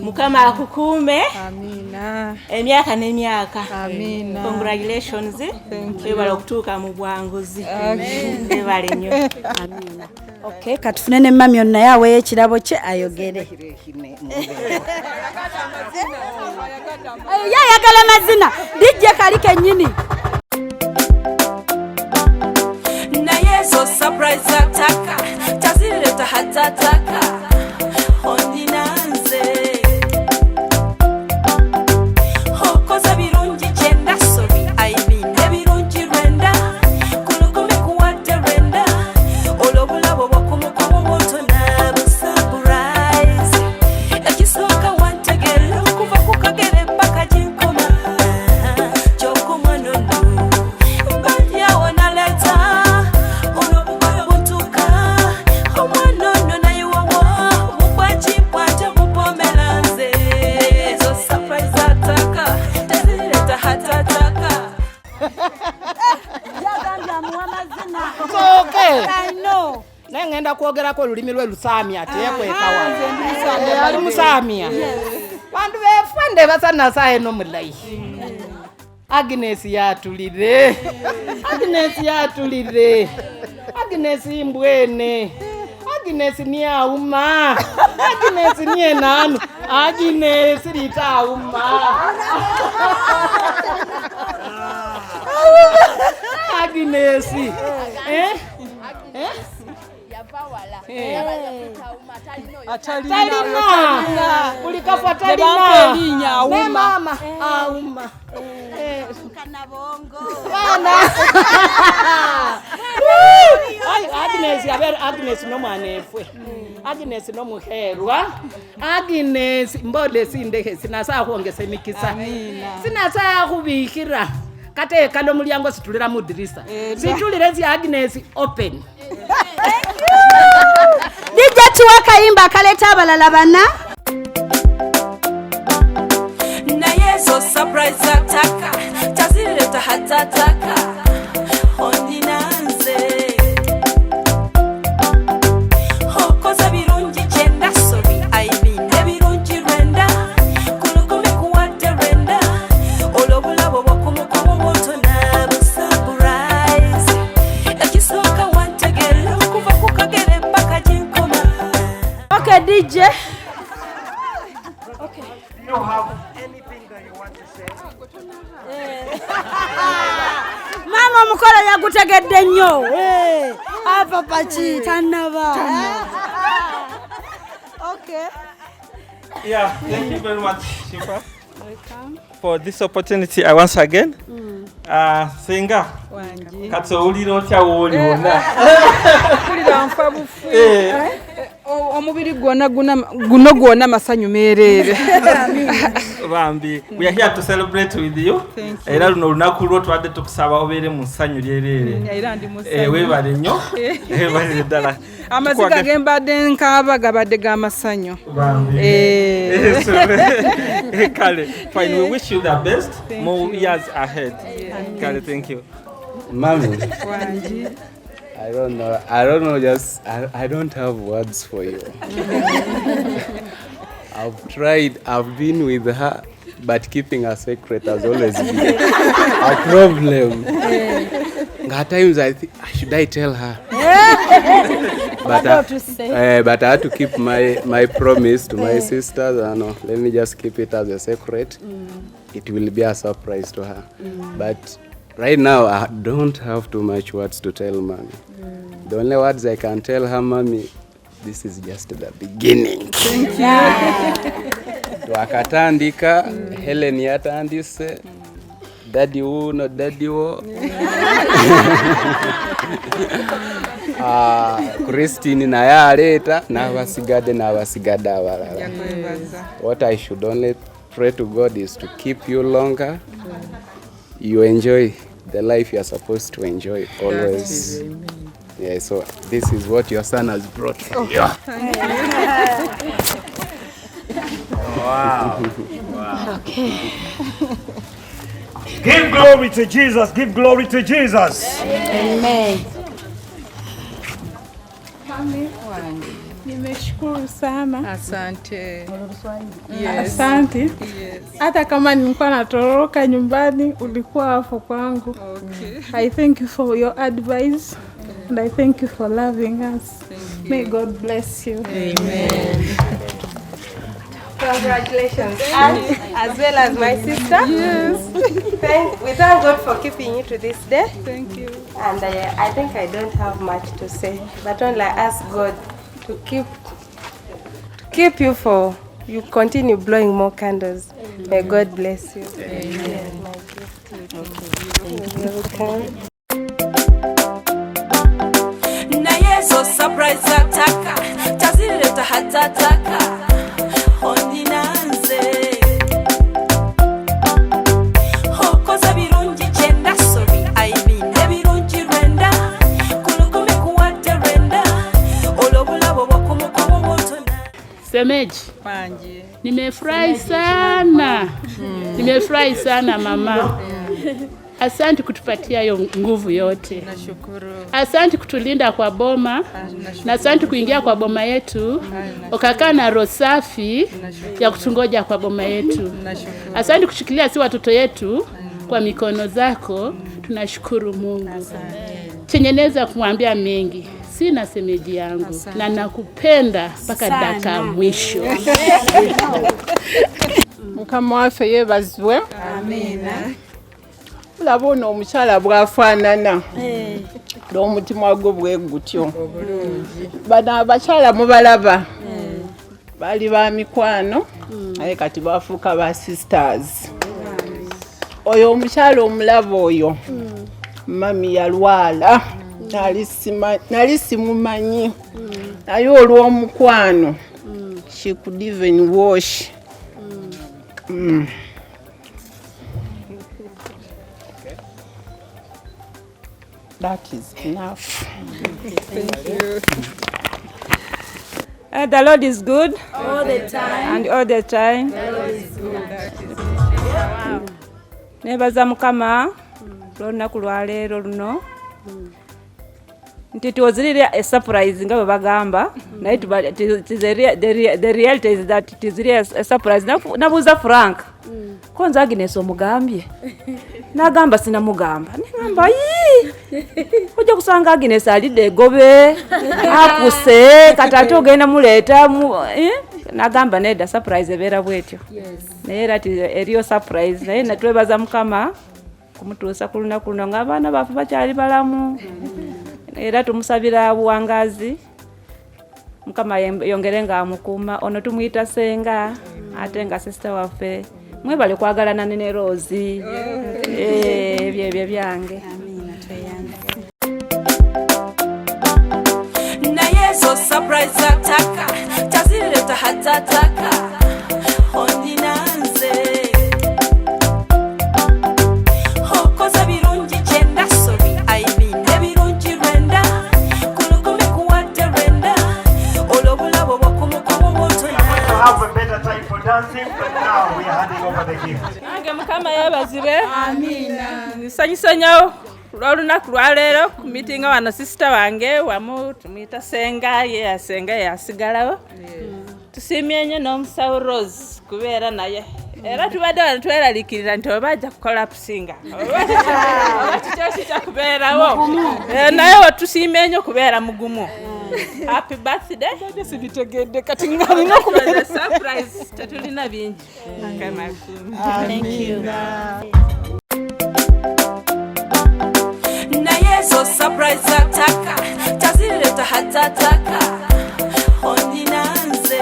Mukama akukuume emyaka n'emyaka. Congratulations. Weebale okutuuka mu bwanguzi. Weebale nnyo. Okay, katufune ne mami naye aweeyo ekirabo kye ayogere. Yayagala mazina dijje kali kennyini. naye zo surprise ataka tazileta hatataka ondinanze okoza birungi kyenda sobi aibine birungi rwenda kulukumi kuwadde rwenda olwobulabo bwakumukomo bwotona busurprise ekisooka wantegera okuva ku kagere paka ginkoma gyokumwanono mbadyawo naleta olwobugoyo butuuka omwanono nayiwawo mukwakikwate mupomeranze ezo surprise ataka tezireta hatataka Yagambye amuwa mazina. Okay. I know. Naye ngenda kwogerako olulimi lwe Lusamia teyekwekawa. Ali Musamia. Bantu befande basanasaye n'omulayi. Agnes yatulire. Agnes yatulire. Agnes mbwene. Agnes ni auma. Agnes ni enanu. Agnes litauma. Agnes. Talina. Ulikafa talina. Ne mama. Auma. Agnes yabera Agnes no mwanefwe. Agnes no muherwa. Agnes mbole sindehe sinasa kuongeza mikisa. Sinasa kubikira. Kate kalo mulyango situlira mudirisa. Situlira zi Agnes open. DJ tuwakayimba kaleta abalala bana. naye zo surprise ataka tazileta hatataka ondinanze okoza birungi kyenda sobi aibine birungi rwenda kulukumi kuwadde rwenda olwobulabo bwakumukomo bwotona busurprise ekisooka wantegera okuva ku kagere paka ginkoma. Okay, DJ. You have anything that you want to say? Mama omukolo yagutegedde nnyo. Apa pachi tanaba. Okay. Yeah, thank you very much, Shifa, for this opportunity once again. Senga, katso uliro cha woli wona. Kulira mfa bufu. omubiri gwonna masanyu meerere. Bambi, we are here to celebrate with you. Era luno lunaku lwo twadde tukusaba obeere mu ssanyu lyerere. Era ndi mu ssanyu. Weebale nnyo. Weebale ddala. Amaziga gembadde nkaaba gabadde ga masanyu. Kale, fine, we wish you the best. More years ahead. Kale, thank you. Mami. I don't know, just, I don't have words for you. I've tried, I've been with her, but keeping a secret has always been a problem. At times I think, should I tell her? But I had to keep my promise to my sisters. No, let me just keep it as a secret. It will be a surprise to her. But right now, I don't have too much words to tell Mommy. The only words I can tell her, Mommy, this is just the beginning. Thank you. Twakatandika, Hellen yatandise, daddy wo no daddy wo. Christine naye aleta n'abasigadde abalala. What I should only pray to God is to keep you longer. You enjoy the life you are supposed to enjoy always. Yeah, so this is what your son has brought for you. Wow. Okay. Give glory to Jesus. Give glory to Jesus. Amen. Nimeshukuru sana. Asante. Yes. Asante. Hata kama nilikuwa natoroka nyumbani ulikuwa hapo kwangu. Okay. I thank you for your advice and I thank you for loving us. May God bless you. Amen. Congratulations, as well as my sister. Yes. We thank God for keeping you to this day. Thank you. And I think I don't have much to say, but only ask God to keep you for you continue blowing more candles. May God bless you. Amen. My gift. Okay. Na yeso surprise ataka tazileta hatataka ondinanze hokoza birungi chenda sorry I mean birungi renda kulukumi kuwate renda olobulabo bwakumukomo botona Semeji Panji. Nimefurahi sana. Nimefurahi sana mama. Asante kutupatia hiyo nguvu yote. Nashukuru. Asante kutulinda kwa boma. Na asante kuingia kwa boma yetu. Ukakaa na roho safi ya kutungoja kwa boma yetu. Asante kushikilia si watoto yetu kwa mikono zako. Tunashukuru Mungu. Chenye naweza kumwambia mengi. Sina semeji yangu. Na nakupenda mpaka dakika mwisho. Mukama waffe yeebazibwe. Amina. Labona omukyala bwafaanana n'omutima gwo bwe gutyo. Bano abakyala mubalaba baali ba mikwano naye kati bafuuka ba sisters. Oyo omukyala omulaba oyo mami yalwala nali simumanyi naye olw'omukwano she could even wash. That is enough. Thank you. The Lord is good. All the time. And all the time. The Lord is good. Nebaza Mukama lunaku lwa leero luno nti tuwozirire a surprise nga bwe bagamba naye the reality is that it is really a surprise. Nabuuza Frank ko nze Agnes omugambye n'agamba sinamugamba nengamba ojja kusanga Agnes alidde egobe akuse kati ate ogenda muleeta n'agamba nedda surprise ebeera bwetyo naye era eriyo surprise naye natwebaza Mukama kumutuusa ku lunaku luno ng'abaana baffe bakyali balamu era tumusabira buwangazi Mukama yongere nga amukuuma ono tumuyita senga ate nga sister waffe mwebale kwagalana ne Rozi ebyo byange na yeso surprise ataka nesanyusa nnyo olw'olunaku lwaleero ku miitinga wano sisita wange wamu tumuyita senga ye yasenga yasigalawo tusiimye nnyo n'omusawo Rose kubeera naye era tubadde wano tweraliikirira nti oba ajja kukola pusinga oba kikyoki kyakubeerawo naye wetusiimye nnyo kubeera mugumu. Happy birthday. Sibitegedde kati ngalina okubeera surprise tetulina bingi. Thank you. naye zo surprise ataka tazileta hatataka ondinanze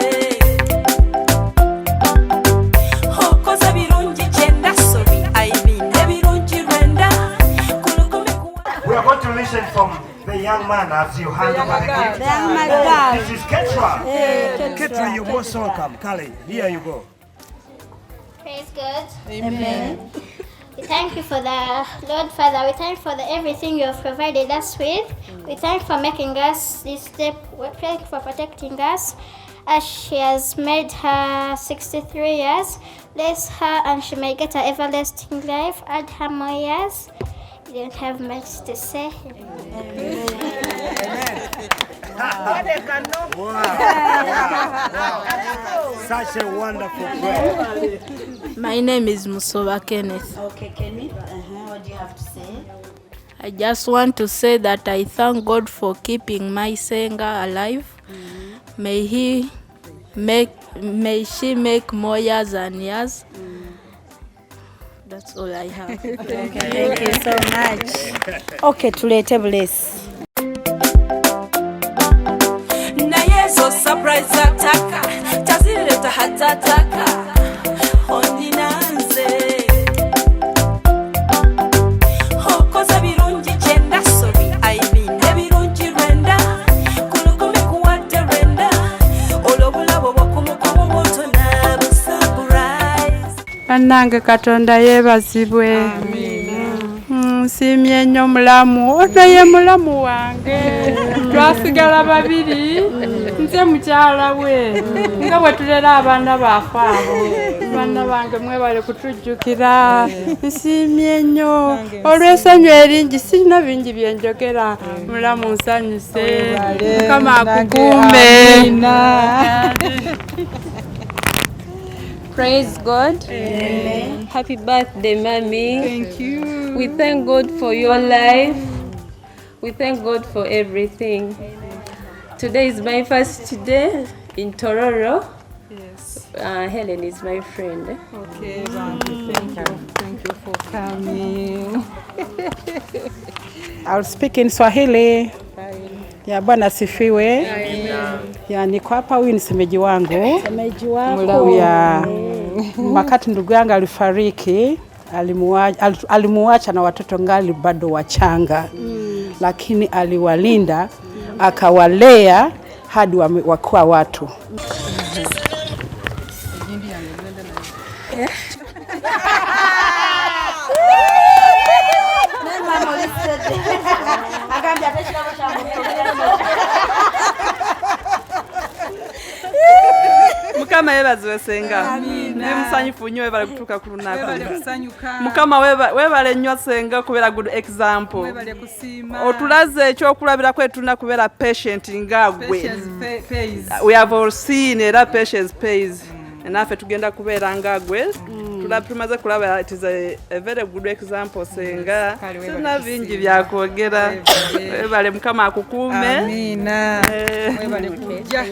okoza birungi kyenda sorry I mean ebirungi rwenda We are going to listen from the young man as you hand over the gift. This is Ketra. Ketra, you're most welcome. Kale, here you go. Praise God. Amen. We thank you for the Lord Father. We thank you for everything you have provided us with. We thank you for making us this step. We thank you for protecting us as she has made her 63 years. Bless her and she may get her everlasting life. Add her more years. You don't have much to say. Such a wonderful prayer. My name is Musoba Kenneth. Okay, Kenneth, what do you have to say? I just want to say that I thank God for keeping my singer alive. May she make more years and years. That's all I have. Thank you so much. Okay, tulete bless. naye zo surprise ataka tazileta hatataka ondinanze okoza birungi kyenda sorry I mean ebirungi rwenda kulukumi kuwadde rwenda olw'obulabo bw'okumukomo bw'otona busurprise. Bannange Katonda yeebazibwe. Nsiimye nnyo mulamu ono ye mulamu wange twasigala babiri nze mukyala we nga bwe tulera abaana baffe abo baana bange mwebale kutujjukira nsiimye nnyo olw'essanyu eringi sirina bingi byenjogera mulamu nsanyuse Mukama akukuume. Praise God. Amen. Happy birthday, Mommy. Thank you. We thank God for your life. We thank God for everything. Today is my first day in Tororo. Yes. Helen is my friend. Okay, thank you for coming. I'll speak in Swahili. Ya Bwana sifiwe. Ya niko hapa, huyu ni semeji wangu. Semeji wako. Mlau ya wakati ndugu yangu alifariki, alimuacha na watoto ngali bado wachanga. Lakini aliwalinda, akawalea hadi wakuwa watu. Mukama yeebazibwe senga ne musanyufu nnyo webale kutuuka ku lunaku Mukama webale nnyo senga kubeera good example otulaze ekyokulabirako etulina kubeera patient nga gwe we have all seen era patience pays naffe tugenda kubeera nga gwe tumaze kulaba it is a very good example senga sirina bingi byakwogera webale Mukama akukuume. Amina. Webale kujja.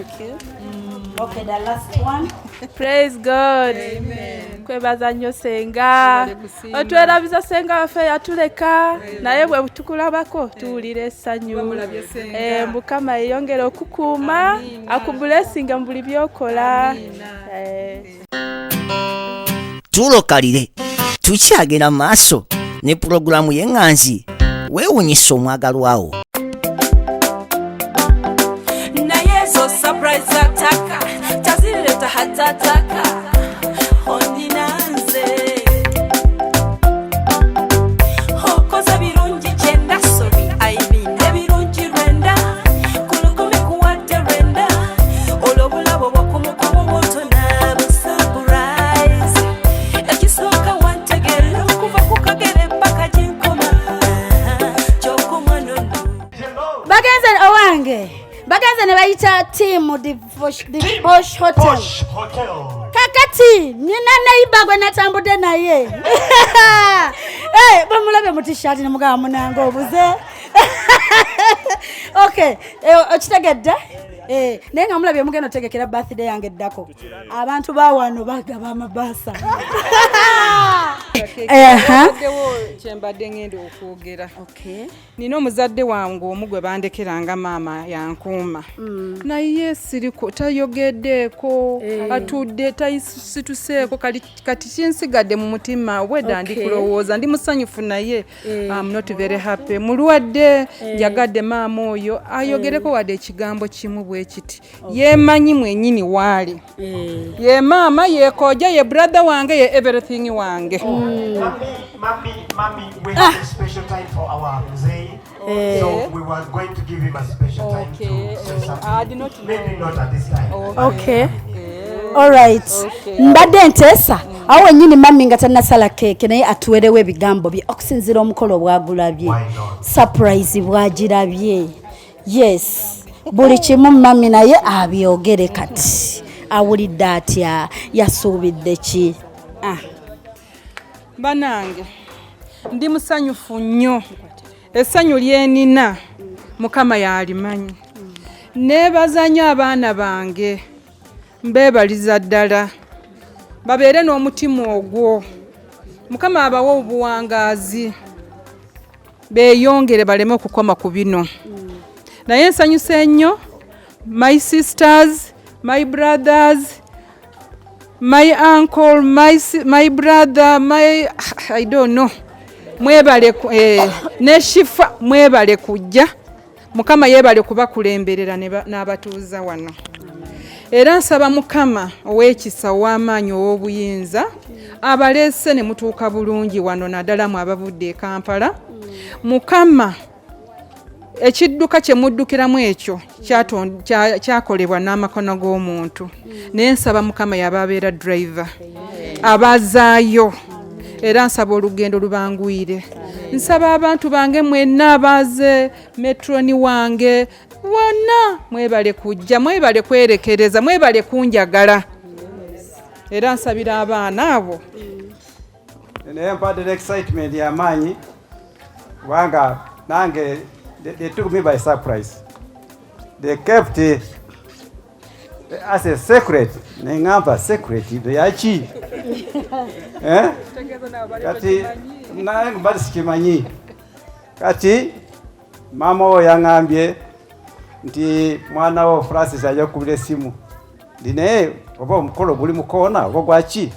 Okay, the last one. Praise God. Amen. Kwebaza nnyo senga otwerabiza senga waffe yatuleka naye bwe tukulabako tuwulira essanyu. Mukama yeyongere okukuuma akubulesinga mu buli byokola. Tulokalire tukyagenda maaso ne pulogulaamu y'enganzi weewunyisa omwagalwawo. naye zo surprise ataka tazileta hatataka ondinanze okoza birungi kyenda sorry I mean ebirungi rwenda kulukumi kuwadde rwenda olw'obulabo bw'okumukomo bw'otona busurprise ekisooka wantegera okuva ku kagere mpaka gy'enkoma Bagaza owange. Bagaza ne bayita team the Posh Hotel. Posh Hotel. Kakati nina neighbor gwe natambude naye. Bamulabe mu t-shirt ne mugaba munango obuze. Okay, okitegedde? Naye nga mulabye mugenda otegekera birthday yange eddako. Abantu bawano bagaba amabasa. Kyembadde ngenda okwogera. Nina omuzadde wange omu gwe bandekeranga maama yankuuma. Naye siriko tayogeddeeko, atudde tayisituseeko kati kinsigadde mu mutima wedda ndi kulowooza ndi musanyufu naye. I'm not very happy. Mulwadde njagadde maama oyo ayogereko wadde ekigambo kimu bwe kiti. Yemanyi mwennyini waali. Ye maama ye kojja ye brother wange ye everything wange. Mami, we have a special time for our Mzee. So we were going to give him a special time to say something. I did not know. Maybe not at this time. Okay. All right. Mbadde ntesa. Awo nyini mami nga tannasala keke naye atuwerewo ebigambo bye okusinziira omukolo bwagulabye. Surprise bwagirabye. Yes. Buli kimu mami naye abyogere kati. Awulidde atya yasuubidde ki? Banange ndi musanyufu nnyo. Essanyu lyenina Mukama yalimanyi. Neebaza nnyo abaana bange. Mbeebaliza ddala. Babeere n'omutima ogwo. Mukama abawa obuwangaazi. Beeyongere baleme okukoma ku bino. Naye nsanyuse nnyo my sisters, my brothers, my uncle, my brother, I don't know. Mwebale ne SHIFAH mwebale kujja. Mukama yebale kubakulemberera n'abatuuza wano. Era nsaba Mukama ow'ekisa w'amaanyi ow'obuyinza abaleese ne mutuuka bulungi wano naddala mu abavudde e Kampala. Mukama ekidduka kye muddukiramu ekyo kyakolebwa n'amakono g'omuntu. Naye nsaba Mukama yababeera driver abazaayo era nsaba olugendo lubanguire. Nsaba abantu bange mwenna abaze metroni wange wonna mwebale kujja, mwebale kwerekereza, mwebale kunjagala. Era nsabira abaana abo. Naye mpadde excitement y'amaanyi kubanga nange they took me by surprise. They kept it as a secret. Nengamba secret yaki. Kati nange mbali sikimanyi. Kati mama oyo yangambye nti mwana wo Francis ajja kubira essimu. Naye oba omukolo guli mukoona oba gwaki?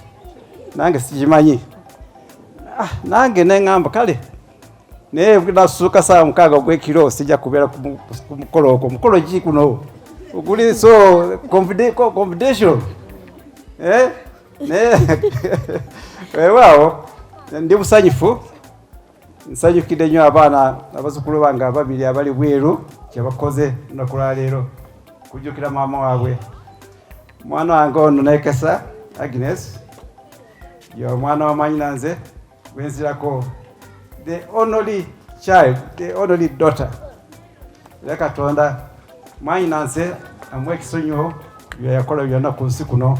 Nange sikimanyi. Nange nengamba kale naye nasuuka saa 6 ogw'ekiro sijja kubeera ku mukolo ogwo. Mukolo ki kuno oguli so confidential. Weewaawo ndi musanyufu. Nsanyukidde nnyo abaana abazzukulu bange ababiri abali bweru kye bakoze lunaku lwa leero kujjukira maama waabwe. Mwana wange ono Nekesa Agnes y'omwana wa mwannyinanze gwenzirako. The only child, the only daughter. Ya Katonda mwannyinanze amuwe ekisonyiwo byeyakola byonna ku nsi kuno.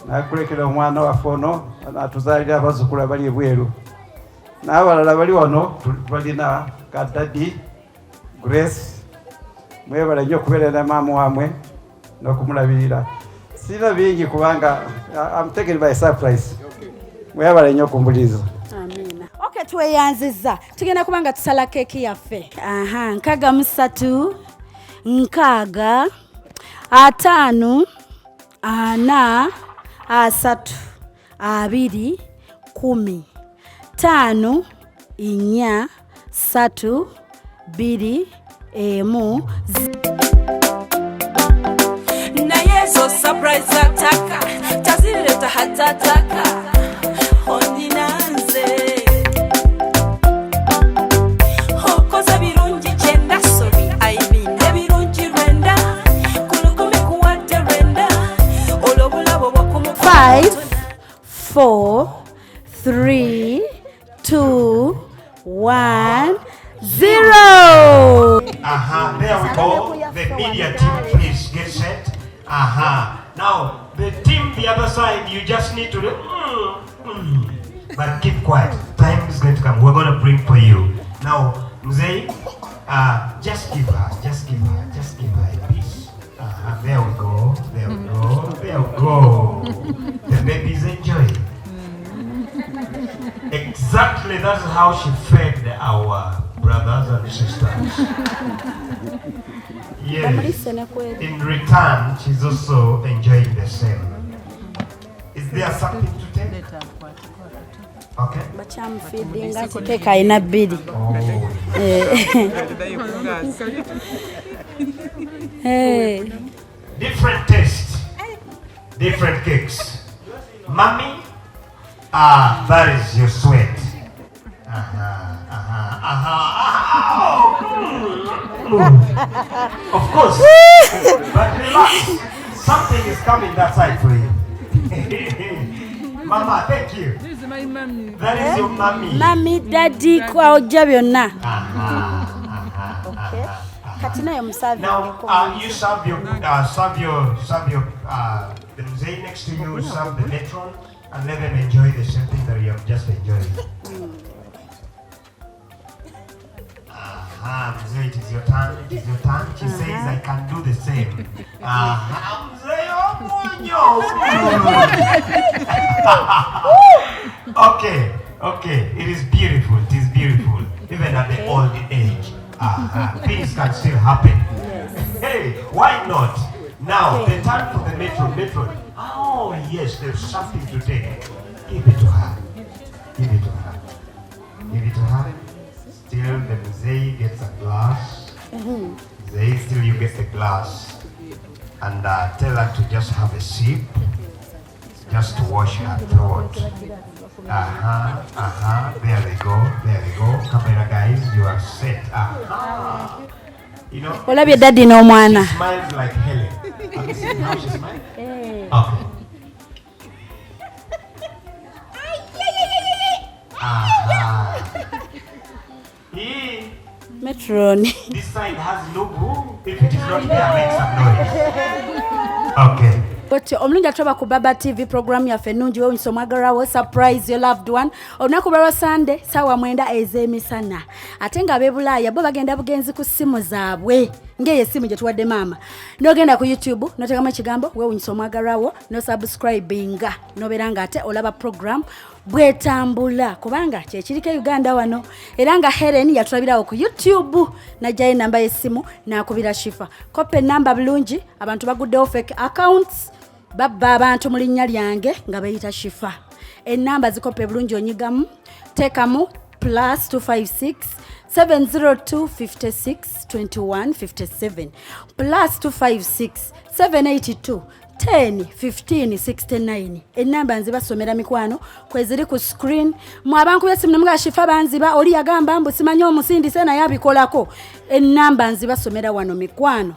Nakulekera omwana waffe ono atuzaalira abazzukulu abali ebweru. N'abalala bali wano balina kadadi Grace. Mwebale nnyo okubeera ne maama wamwe n'okumulabirira. Sina bingi kubanga I'm taken by surprise. Mwebale nnyo okumbuliriza. Okay, tweyanziza. Tugenda kubanga tusala keki yaffe. 63, 6, 5, 4, 3, 2, 10, 5, 4, 3, 2, 1. Naye zo surprise ataka tazileta hatataka ondinanze hokoza birungi kyenda sorry I mean ebirungi rwenda kulukumi kuwadde rwenda olobulabo bwokumu 5, 4, 3, 2, 1, 0. There we All the media team, please get set. Now, the team the other side, you just need to do, but keep quiet. Time is going to come. We're going to bring for you. Now, Mzee, just give her a piece. There we go. The baby's enjoying. Exactly, that's how she fed our brothers and sisters. Yes. In return, she's also enjoying the same. Is there something to take? Okay. Bakyamufeedinga kiteeka ayina bbiri. Different taste, different cakes. Mommy, that is your sweat. Of course, but relax. Something is coming that side for you. Mama, thank you. That is your mommy. Mommy, daddy, kwa ojja byonna. Now, you serve your the Mzee next to you, serve the matron, and let them enjoy the same thing that you have just enjoyed. Mzee, it is your turn. She says, I can do the same. Okay, it is beautiful. Even at the old age, things can still happen. Hey, why not? Now, the time for the matron. Oh, yes, there's something to take. Give it to her. Still, the Mzee gets a glass. Mzee, still you get the glass. And tell her to just have a sip. Just to wash her throat. There they go. Camera guys, you are set. You know, olabye daddy n'omwana. She smiles like Hellen. Have you seen how she smiles? Okay. Metron. This side has no boo. If it is not there, make some noise. Okay. But omulungi atuba ku Baba TV program yaffe ennungi w'omusomwagalawo surprise your loved one olunaku lwa Sunday saawa 9 ez'emisana ate nga ab'ebulaaya bo bagenda bugenzi ku ssimu zaabwe ng'eyo essimu gye tuwadde maama n'ogenda ku YouTube n'oteekamu ekigambo weewunyisa omwagalwawo n'osubscribinga n'obeera ng'ate olaba program bwetambula kubanga kyekiriko Uganda wano era nga Hellen yatulabirawo ku YouTube n'ajjayo enamba y'essimu n'akubira Shifa kope enamba bulungi abantu baguddewo fake accounts babba abantu mu linnya lyange nga bayita Shifa enamba zikope bulungi onyigamu teekamu +256 702 56 21 57 +256 782 10 15 69 enamba nzibasomera mikwano kweziri ku screen mwabanku byesimu nemga Shifa banziba oli yagamba mbu simanyi omusindise naye abikolako enamba nzibasomera wano mikwano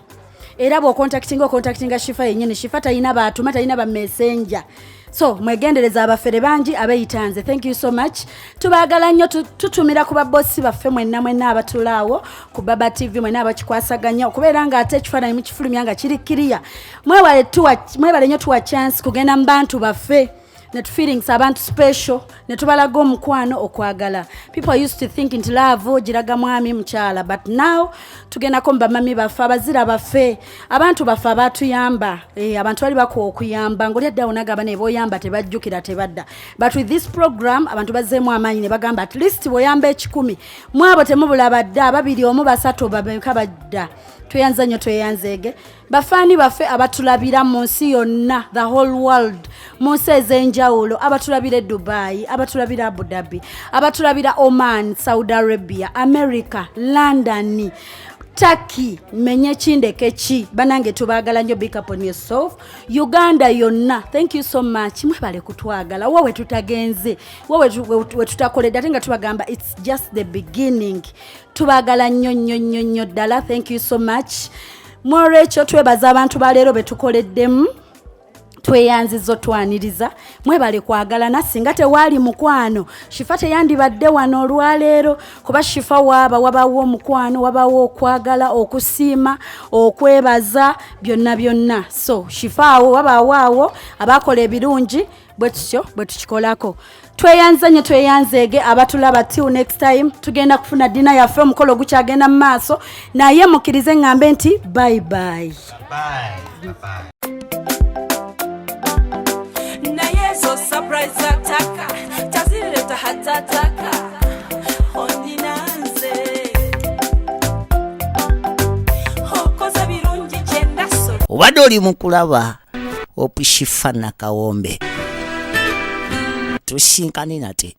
era bo contactinga Shifa yennyini Shifa tayina batuma tayina ba messenger so mwegendereza abafere bangi abeyitanze thank you so much tubagala nnyo tutumira ku babossi baffe mwenna abatulaawo ku Baba TV mwenna abakikwasaganya okubeera nga ate ekifaananyi mu kifulumya nga kiri kiriya mwebale nnyo tuwa chance kugenda mu bantu baffe net feelings abantu special netubalaga omukwano okwagala people used to think nti love giraga mwami mchala but now tugenda ko mbamami baffe abazira baffe abantu baffe abatuyamba abantu bali bako okuyamba ngoli adda onaga bane boyamba tebajjukira tebadda but with this program abantu bazzeemu amaanyi ne bagamba at least boyamba 10 mwabo temubulabadda babiri omu basatu babekabadda tuyanza nnyo tweyanzeege bafani baffe abatulabira mu nsi yonna the whole world mu nsi ez'enjawulo abatulabira Dubai abatulabira Abu Dhabi abatulabira Oman Saudi Arabia America London Turkey menye chindeke chi banange tubagala nnyo big up on yourself Uganda yonna thank you so much mwebale kutwagala wowe tutagenze wowe tutakoledde ate nga tubagamba it's just the beginning tubagala nnyo ddala thank you so much mworecho twebaza abantu baleero betukoleddemu tweyanzizo twaniriza mwebale kwagalana singa tewaali mukwano Shifa teyandibadde wano olwaleero kuba Shifa wabawo omukwano wabawo okwagala okusiima okwebaza byonna so Shifa awo wabaawo abakola ebirungi bwe tukikolako tweyanzeege abatulaba till next time tugenda kufuna dina yaffe omukolo gukyagenda mu maaso naye mukkirize ngambe nti bye bye. So surprise ataka tazileta hatataka ondinanze hokoza birungi chenda so obadde oli mukulaba Shifa na Kawombe tusinkane nate